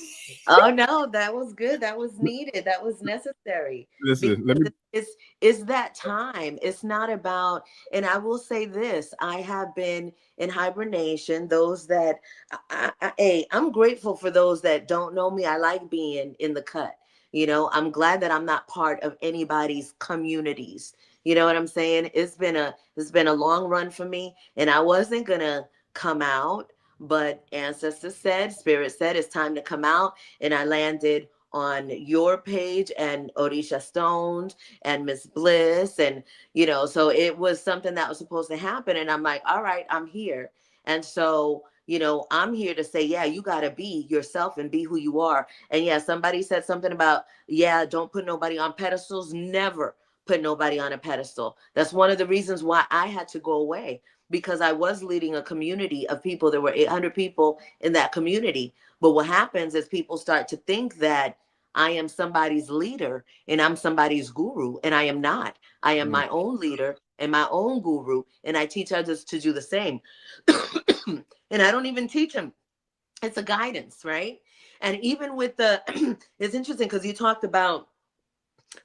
Oh no, that was good. That was needed. That was necessary. Listen, let me. Because it's that time. It's not about, and I will say this, I have been in hibernation. Those that hey, I'm grateful for those that don't know me. I like being in the cut. You know, I'm glad that I'm not part of anybody's communities. You know what I'm saying? It's been a long run for me, and I wasn't gonna come out, but ancestors said, spirit said it's time to come out, and I landed on your page and Orisha Stones and Miss Bliss, and so it was something that was supposed to happen, and I'm like, all right, I'm here. And so I'm here to say, yeah, you got to be yourself and be who you are. And yeah, somebody said something about, yeah, don't put nobody on pedestals. Never put nobody on a pedestal. That's one of the reasons why I had to go away, because I was leading a community of people. There were 800 people in that community. But what happens is people start to think that I am somebody's leader and I'm somebody's guru, and I am not. I am my own leader and my own guru, and I teach others to do the same. And I don't even teach them. It's a guidance, right? And even with the, it's interesting because you talked about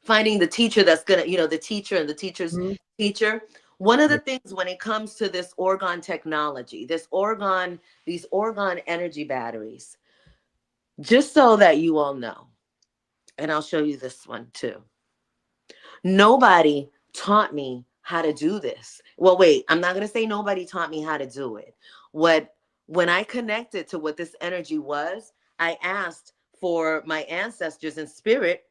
finding the teacher that's gonna, the teacher and the teacher's teacher. One of the things when it comes to this orgone technology, these orgone energy batteries, just so that you all know, and I'll show you this one too. Nobody taught me how to do this. Well, wait, I'm not going to say nobody taught me how to do it. When I connected to what this energy was, I asked for my ancestors in spirit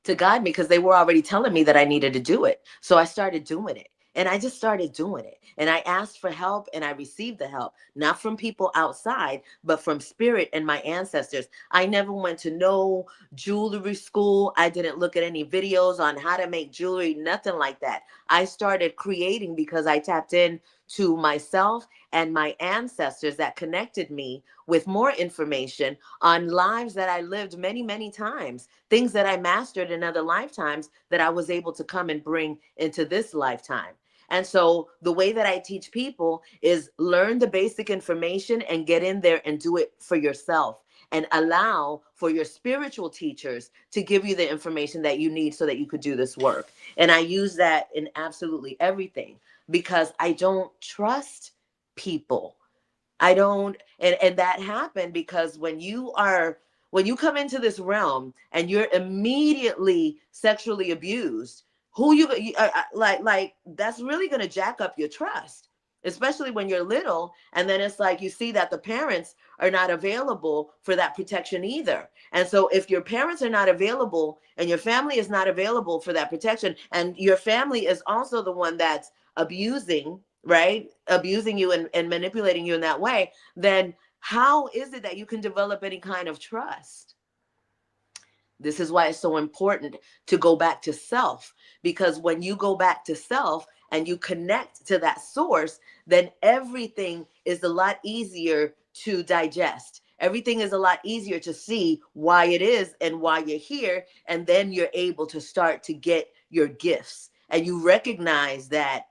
to guide me, because they were already telling me that I needed to do it. So I started doing it. And I just started doing it. And I asked for help, and I received the help, not from people outside, but from spirit and my ancestors. I never went to no jewelry school. I didn't look at any videos on how to make jewelry, nothing like that. I started creating because I tapped in to myself and my ancestors that connected me with more information on lives that I lived many, many times, things that I mastered in other lifetimes that I was able to come and bring into this lifetime. And so the way that I teach people is learn the basic information and get in there and do it for yourself, and allow for your spiritual teachers to give you the information that you need so that you could do this work. And I use that in absolutely everything, because I don't trust people. I don't, and that happened because when you come into this realm and you're immediately sexually abused, who you like that's really going to jack up your trust, especially when you're little. And then it's like you see that the parents are not available for that protection either. And so if your parents are not available and your family is not available for that protection, and your family is also the one that's abusing, right? Abusing you and manipulating you in that way, then how is it that you can develop any kind of trust? This is why it's so important to go back to self, because when you go back to self and you connect to that source, then everything is a lot easier to digest. Everything is a lot easier to see why it is and why you're here. And then you're able to start to get your gifts. And you recognize that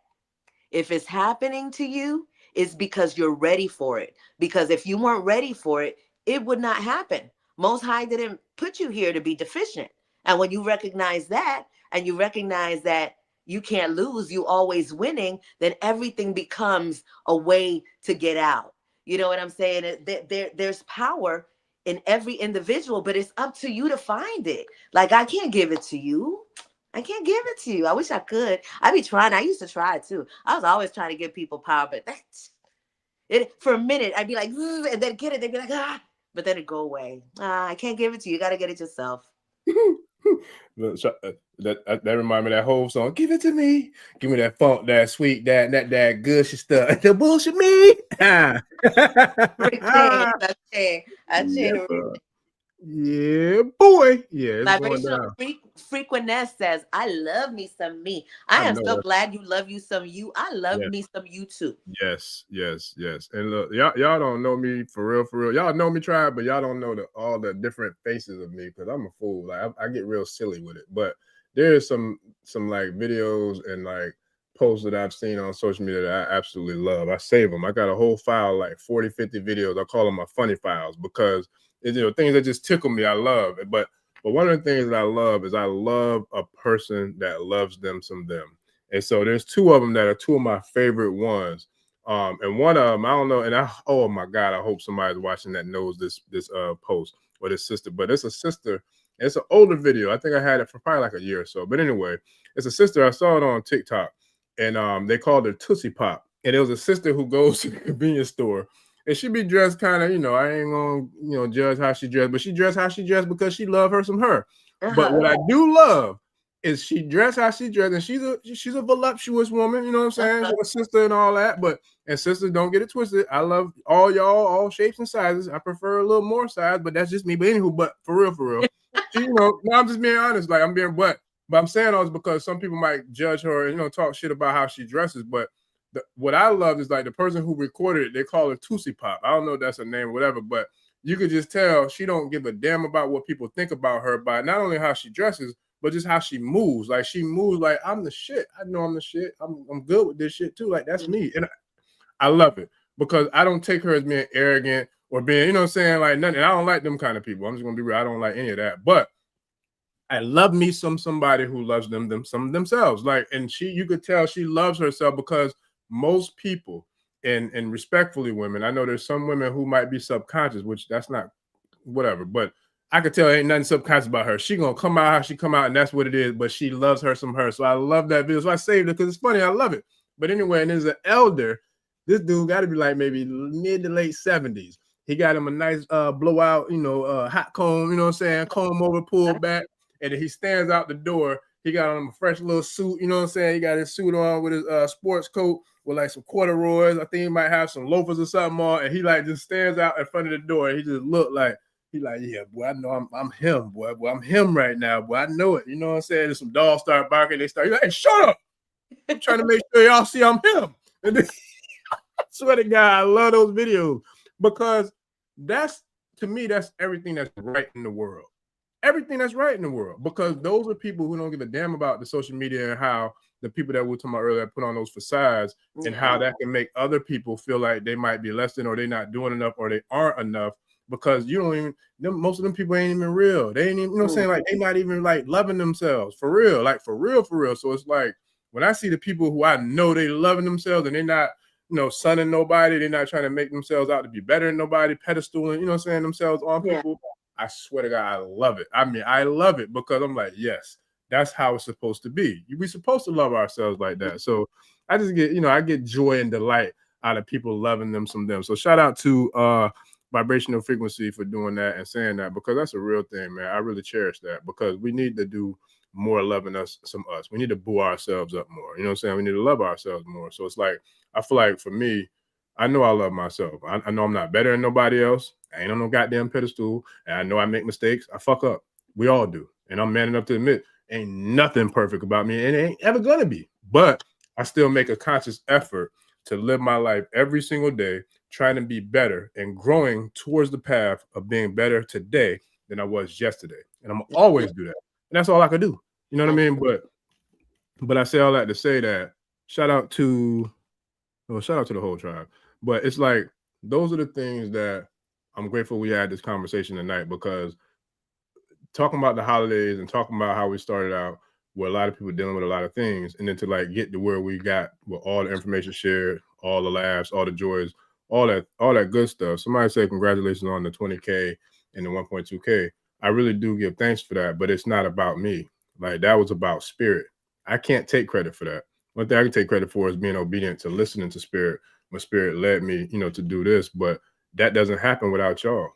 if it's happening to you, it's because you're ready for it. Because if you weren't ready for it, it would not happen. Most High didn't put you here to be deficient. And when you recognize that, and you recognize that you can't lose, you always winning, then everything becomes a way to get out. You know what I'm saying? There's power in every individual, but it's up to you to find it. Like, I can't give it to you. I can't give it to you. I wish I could. I be trying. I used to try too. I was always trying to give people power, but that's it. For a minute, I'd be like, and then get it. They'd be like, ah, but then it'd go away. I can't give it to you. You got to get it yourself. That remind me of that whole song. Give it to me. Give me that funk, that sweet, that gushy stuff. The bullshit me. Yeah, boy. Yeah, it's going down. Frequentness says, I love me some me. I am so glad you love you some you. I love me some you too. Yes. And look, y'all don't know me for real. Y'all know me, Tribe, but y'all don't know all the different faces of me, because I'm a fool. Like I get real silly with it. But there's some like videos and like posts that I've seen on social media that I absolutely love. I save them. I got a whole file, like 40, 50 videos. I call them my funny files because it's, things that just tickle me. I love it. But one of the things that I love is I love a person that loves them some them. And so there's two of them that are two of my favorite ones. And one of them, I don't know, and oh my God, I hope somebody's watching that knows this post or this sister. But it's a sister. It's an older video. I think I had it for probably like a year or so. But anyway, it's a sister. I saw it on TikTok. And they called her Tootsie Pop. And it was a sister who goes to the convenience store. And she be dressed kind of, I ain't gonna, judge how she dressed, but she dressed how she dressed because she love her some her. But what I do love is she dressed how she dressed, and she's a voluptuous woman, you know what I'm saying? She's a sister and all that. And sisters, don't get it twisted. I love all y'all, all shapes and sizes. I prefer a little more size, but that's just me. But anywho, but for real, she, no, I'm just being honest. Like but I'm saying all this because some people might judge her and talk shit about how she dresses. But what I love is like the person who recorded it, they call her Tootsie Pop. I don't know if that's her name or whatever, but you could just tell she don't give a damn about what people think about her by not only how she dresses, but just how she moves. Like she moves like I'm the shit. I know I'm the shit. I'm good with this shit too. Like that's me. And I love it because I don't take her as being arrogant or being, like nothing. I don't like them kind of people. I'm just gonna be real. I don't like any of that. But I love me somebody who loves some themselves. Like, and you could tell she loves herself because most people, and respectfully women, I know there's some women who might be subconscious, which that's not whatever, but I could tell ain't nothing subconscious about her. She gonna come out how she come out, and that's what it is. But she loves her some her. So I love that video. So I saved it because it's funny. I love it. But anyway, and there's an elder. This dude got to be like maybe mid to late 70s. He got him a nice blowout, hot comb, comb over, pulled back. And then he stands out the door. He got on a fresh little suit, He got his suit on with his sports coat with like some corduroys. I think he might have some loafers or something on. And he like just stands out in front of the door. And he just looked like, yeah, boy, I know I'm him, boy. Boy, I'm him right now, boy. I know it. You know what I'm saying? And some dogs start barking. He's like, hey, shut up. I'm trying to make sure y'all see I'm him. And then, I swear to God, I love those videos because to me, that's everything that's right in the world. Everything that's right in the world, because those are people who don't give a damn about the social media and how the people that we were talking about earlier put on those facades and how that can make other people feel like they might be less than, or they're not doing enough, or they aren't enough, because most of them people ain't even real. They ain't even, what I'm saying? Like they not even like loving themselves for real, like for real. So it's like when I see the people who I know they loving themselves and they're not, sunning nobody, they're not trying to make themselves out to be better than nobody, pedestaling, themselves on people. I swear to God, I love it. I mean, I love it because I'm like, yes, that's how it's supposed to be. We're supposed to love ourselves like that. So I just get, I get joy and delight out of people loving them some them. So shout out to Vibrational Frequency for doing that and saying that, because that's a real thing, man. I really cherish that because we need to do more loving us some us. We need to boo ourselves up more. You know what I'm saying? We need to love ourselves more. So it's like, I feel like for me, I know I love myself. I know I'm not better than nobody else. I ain't on no goddamn pedestal. And I know I make mistakes. I fuck up. We all do. And I'm man enough to admit, ain't nothing perfect about me. And it ain't ever gonna be. But I still make a conscious effort to live my life every single day, trying to be better and growing towards the path of being better today than I was yesterday. And I'm always do that. And that's all I could do. You know what I mean? But I say all that to say that shout out to the whole tribe. But it's like, those are the things that I'm grateful we had this conversation tonight, because talking about the holidays and talking about how we started out where a lot of people dealing with a lot of things, and then to like get to where we got with all the information shared, all the laughs, all the joys, all that good stuff. Somebody said congratulations on the 20K and the 1.2K. I really do give thanks for that, but it's not about me. Like, that was about spirit. I can't take credit for that. One thing I can take credit for is being obedient to listening to spirit when spirit led me, to do this. But that doesn't happen without y'all,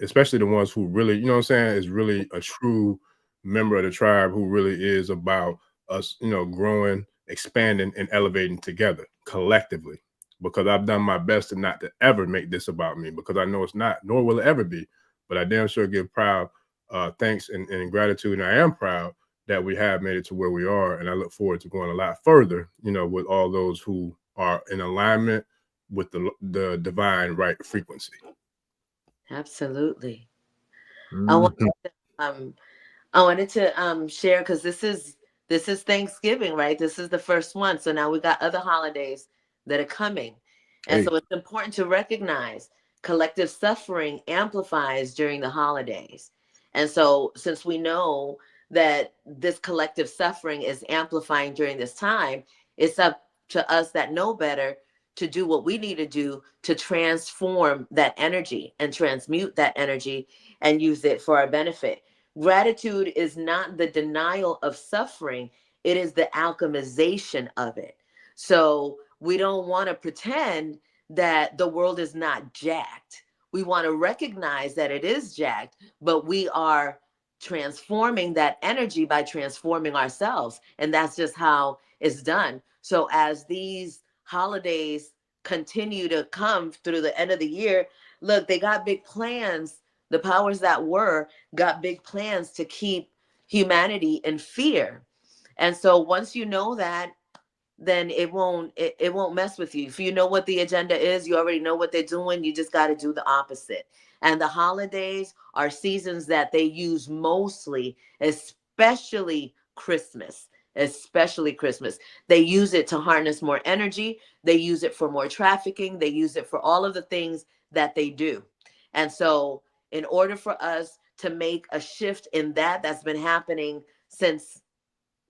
especially the ones who really, is really a true member of the tribe, who really is about us, growing, expanding, and elevating together collectively. Because I've done my best not to ever make this about me, because I know it's not, nor will it ever be. But I damn sure give proud thanks and gratitude. And I am proud that we have made it to where we are. And I look forward to going a lot further, with all those who are in alignment with the divine right frequency. Absolutely. Mm-hmm. I wanted to share, because this is This is Thanksgiving, right? This is the first one. So now we got other holidays that are coming. And so it's important to recognize collective suffering amplifies during the holidays. And so since we know that this collective suffering is amplifying during this time, it's up to us that know better to do what we need to do to transform that energy and transmute that energy and use it for our benefit. Gratitude is not the denial of suffering, it is the alchemization of it. So we don't want to pretend that the world is not jacked. We want to recognize that it is jacked, but we are transforming that energy by transforming ourselves. And that's just how it's done. So as these holidays continue to come through the end of the year, look, they got big plans. The powers that were got big plans to keep humanity in fear. And so once you know that, then it won't mess with you. If you know what the agenda is, you already know what they're doing. You just got to do the opposite. And the holidays are seasons that they use mostly, especially Christmas. Especially Christmas. They use it to harness more energy. They use it for more trafficking. They use it for all of the things that they do. And so, in order for us to make a shift in that, that's been happening since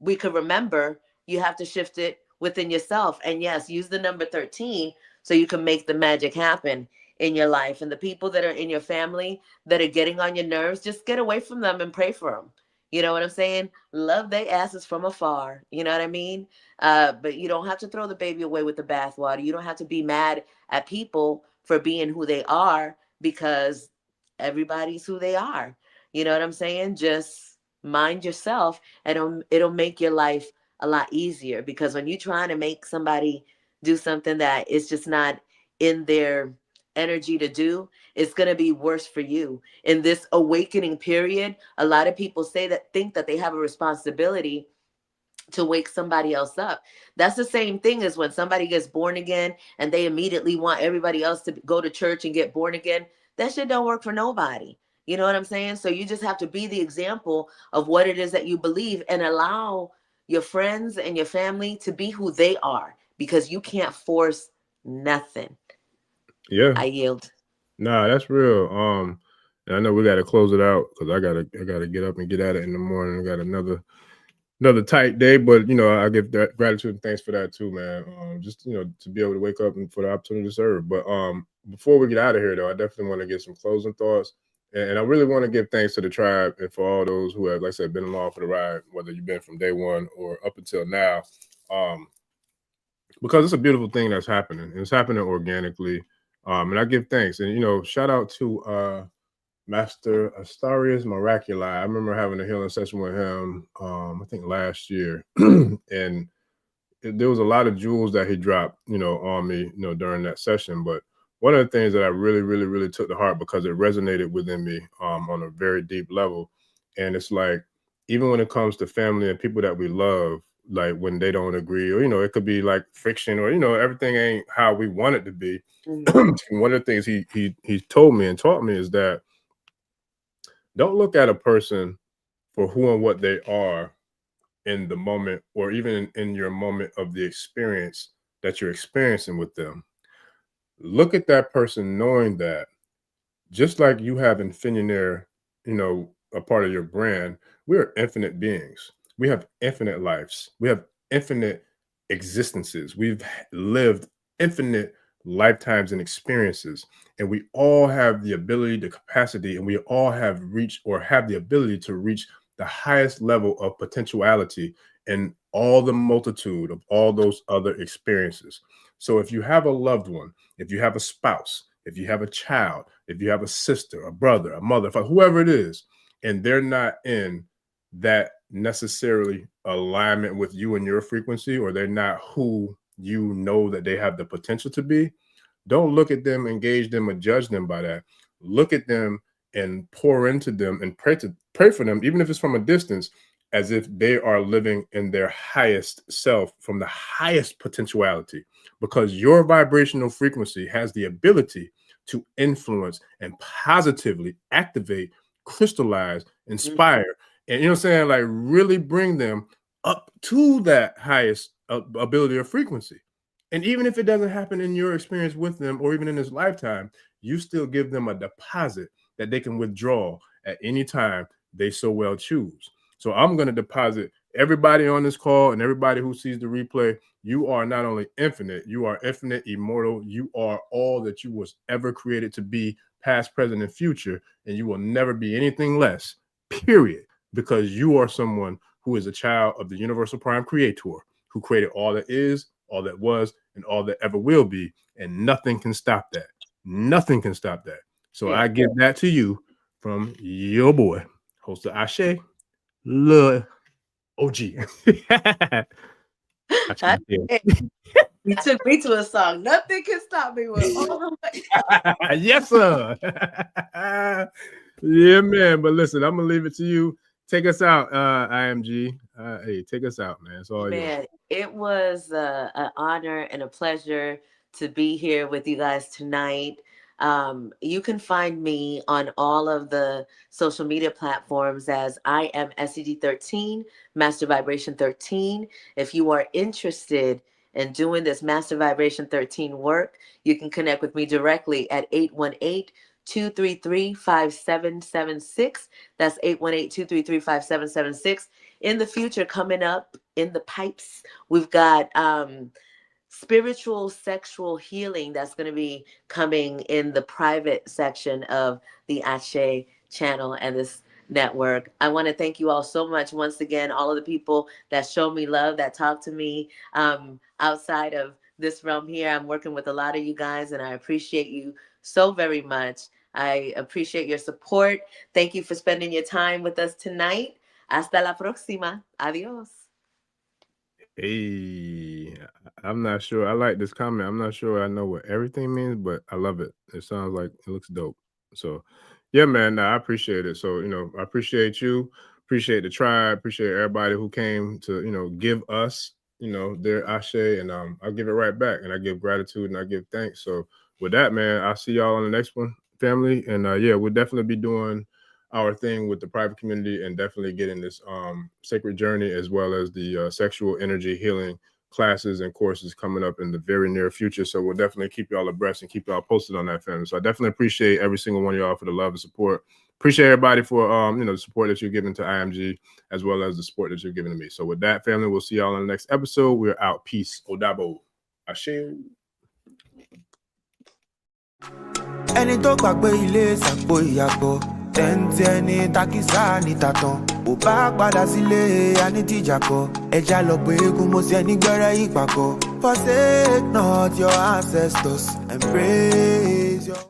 we could remember, you have to shift it within yourself. And yes, use the number 13 so you can make the magic happen in your life. And the people that are in your family that are getting on your nerves, just get away from them and pray for them. You know what I'm saying? Love their asses from afar. You know what I mean? But you don't have to throw the baby away with the bathwater. You don't have to be mad at people for being who they are, because everybody's who they are. You know what I'm saying? Just mind yourself, and it'll make your life a lot easier, because when you're trying to make somebody do something that is just not in their energy to do, it's going to be worse for you. In this awakening period, a lot of people think that they have a responsibility to wake somebody else up. That's the same thing as when somebody gets born again and they immediately want everybody else to go to church and get born again. That shit don't work for nobody. You know what I'm saying? So you just have to be the example of what it is that you believe, and allow your friends and your family to be who they are, because you can't force nothing. Yeah. I yield. Nah, that's real. And I know we got to close it out because I gotta get up and get at it in the morning. I got another tight day, but I give that gratitude and thanks for that too, man. Just to be able to wake up and for the opportunity to serve. But before we get out of here, though, I definitely want to get some closing thoughts, and I really want to give thanks to the tribe and for all those who have, like I said, been along for the ride, whether you've been from day one or up until now, because it's a beautiful thing that's happening, and it's happening organically. And I give thanks, and shout out to Master Astarius Miraculi. I remember having a healing session with him, I think last year, and there was a lot of jewels that he dropped, on me, during that session. But one of the things that I really, really, really took to heart, because it resonated within me on a very deep level, and it's like, even when it comes to family and people that we love, like when they don't agree, or it could be like friction, or everything ain't how we want it to be. Mm-hmm. One of the things he told me and taught me is that don't look at a person for who and what they are in the moment, or even in your moment of the experience that you're experiencing with them. Look at that person knowing that, just like you have Infinionary, a part of your brand, we are infinite beings. We have infinite lives. We have infinite existences. We've lived infinite lifetimes and experiences. And we all have the ability, the capacity, and we all have reached or have the ability to reach the highest level of potentiality in all the multitude of all those other experiences. So if you have a loved one, if you have a spouse, if you have a child, if you have a sister, a brother, a mother, whoever it is, and they're not in that necessarily alignment with you and your frequency, or they're not who you know that they have the potential to be, don't look at them, engage them, or judge them by that. Look at them and pour into them and pray for them, even if it's from a distance, as if they are living in their highest self from the highest potentiality, because your vibrational frequency has the ability to influence and positively activate, crystallize, inspire, and like really bring them up to that highest ability or frequency. And even if it doesn't happen in your experience with them or even in this lifetime, you still give them a deposit that they can withdraw at any time they so well choose. So I'm going to deposit everybody on this call and everybody who sees the replay. You are not only infinite, you are infinite, immortal. You are all that you was ever created to be, past, present, and future. And you will never be anything less, period, because you are someone who is a child of the universal prime creator who created all that is, all that was, and all that ever will be. And nothing can stop that. Nothing can stop that. So I give that to you from your boy, host of Ashe, Lil OG. You took me to a song. Nothing can stop me with all yes, sir. Yeah, man. But listen, I'm gonna leave it to you. Take us out, IMG. Hey, take us out, man. It's all yours. It was an honor and a pleasure to be here with you guys tonight. You can find me on all of the social media platforms as I am SEG 13, Master Vibration 13. If you are interested in doing this Master Vibration 13 work, you can connect with me directly at 818-233-5776. That's 818-233-5776. In the future, coming up in the pipes, we've got spiritual sexual healing that's going to be coming in the private section of the Ashe channel and this network. I want to thank you all so much once again, all of the people that show me love, that talk to me outside of this realm here. I'm working with a lot of you guys and I appreciate you so very much. I appreciate your support. Thank you for spending your time with us tonight. Hasta la próxima. Adios. Hey, I'm not sure. I like this comment. I'm not sure I know what everything means, but I love it. It sounds like it looks dope. So, yeah, man, I appreciate it. So, I appreciate you, appreciate the tribe, appreciate everybody who came to, give us, their Ashe, and I'll give it right back. And I give gratitude and I give thanks. So, with that, man, I'll see y'all on the next one, family. And yeah, we'll definitely be doing our thing with the private community and definitely getting this sacred journey as well as the sexual energy healing classes and courses coming up in the very near future. So we'll definitely keep y'all abreast and keep y'all posted on that, family. So I definitely appreciate every single one of y'all for the love and support. Appreciate everybody for the support that you're giving to IMG as well as the support that you're giving to me. So with that, family, we'll see y'all on the next episode. We're out. Peace. Odabo. Ashe. Ẹni tó gbàgbé ilé ṣàpò ìyàgbọ́ tẹ́ǹtì ẹni takísà ní tàtàn ò bá padà sílé anítìjàkọ ẹja lọ pé eégún mo sí ẹni gbẹ́rẹ́ ìpàkọ́ forsake not your ancestors and praise your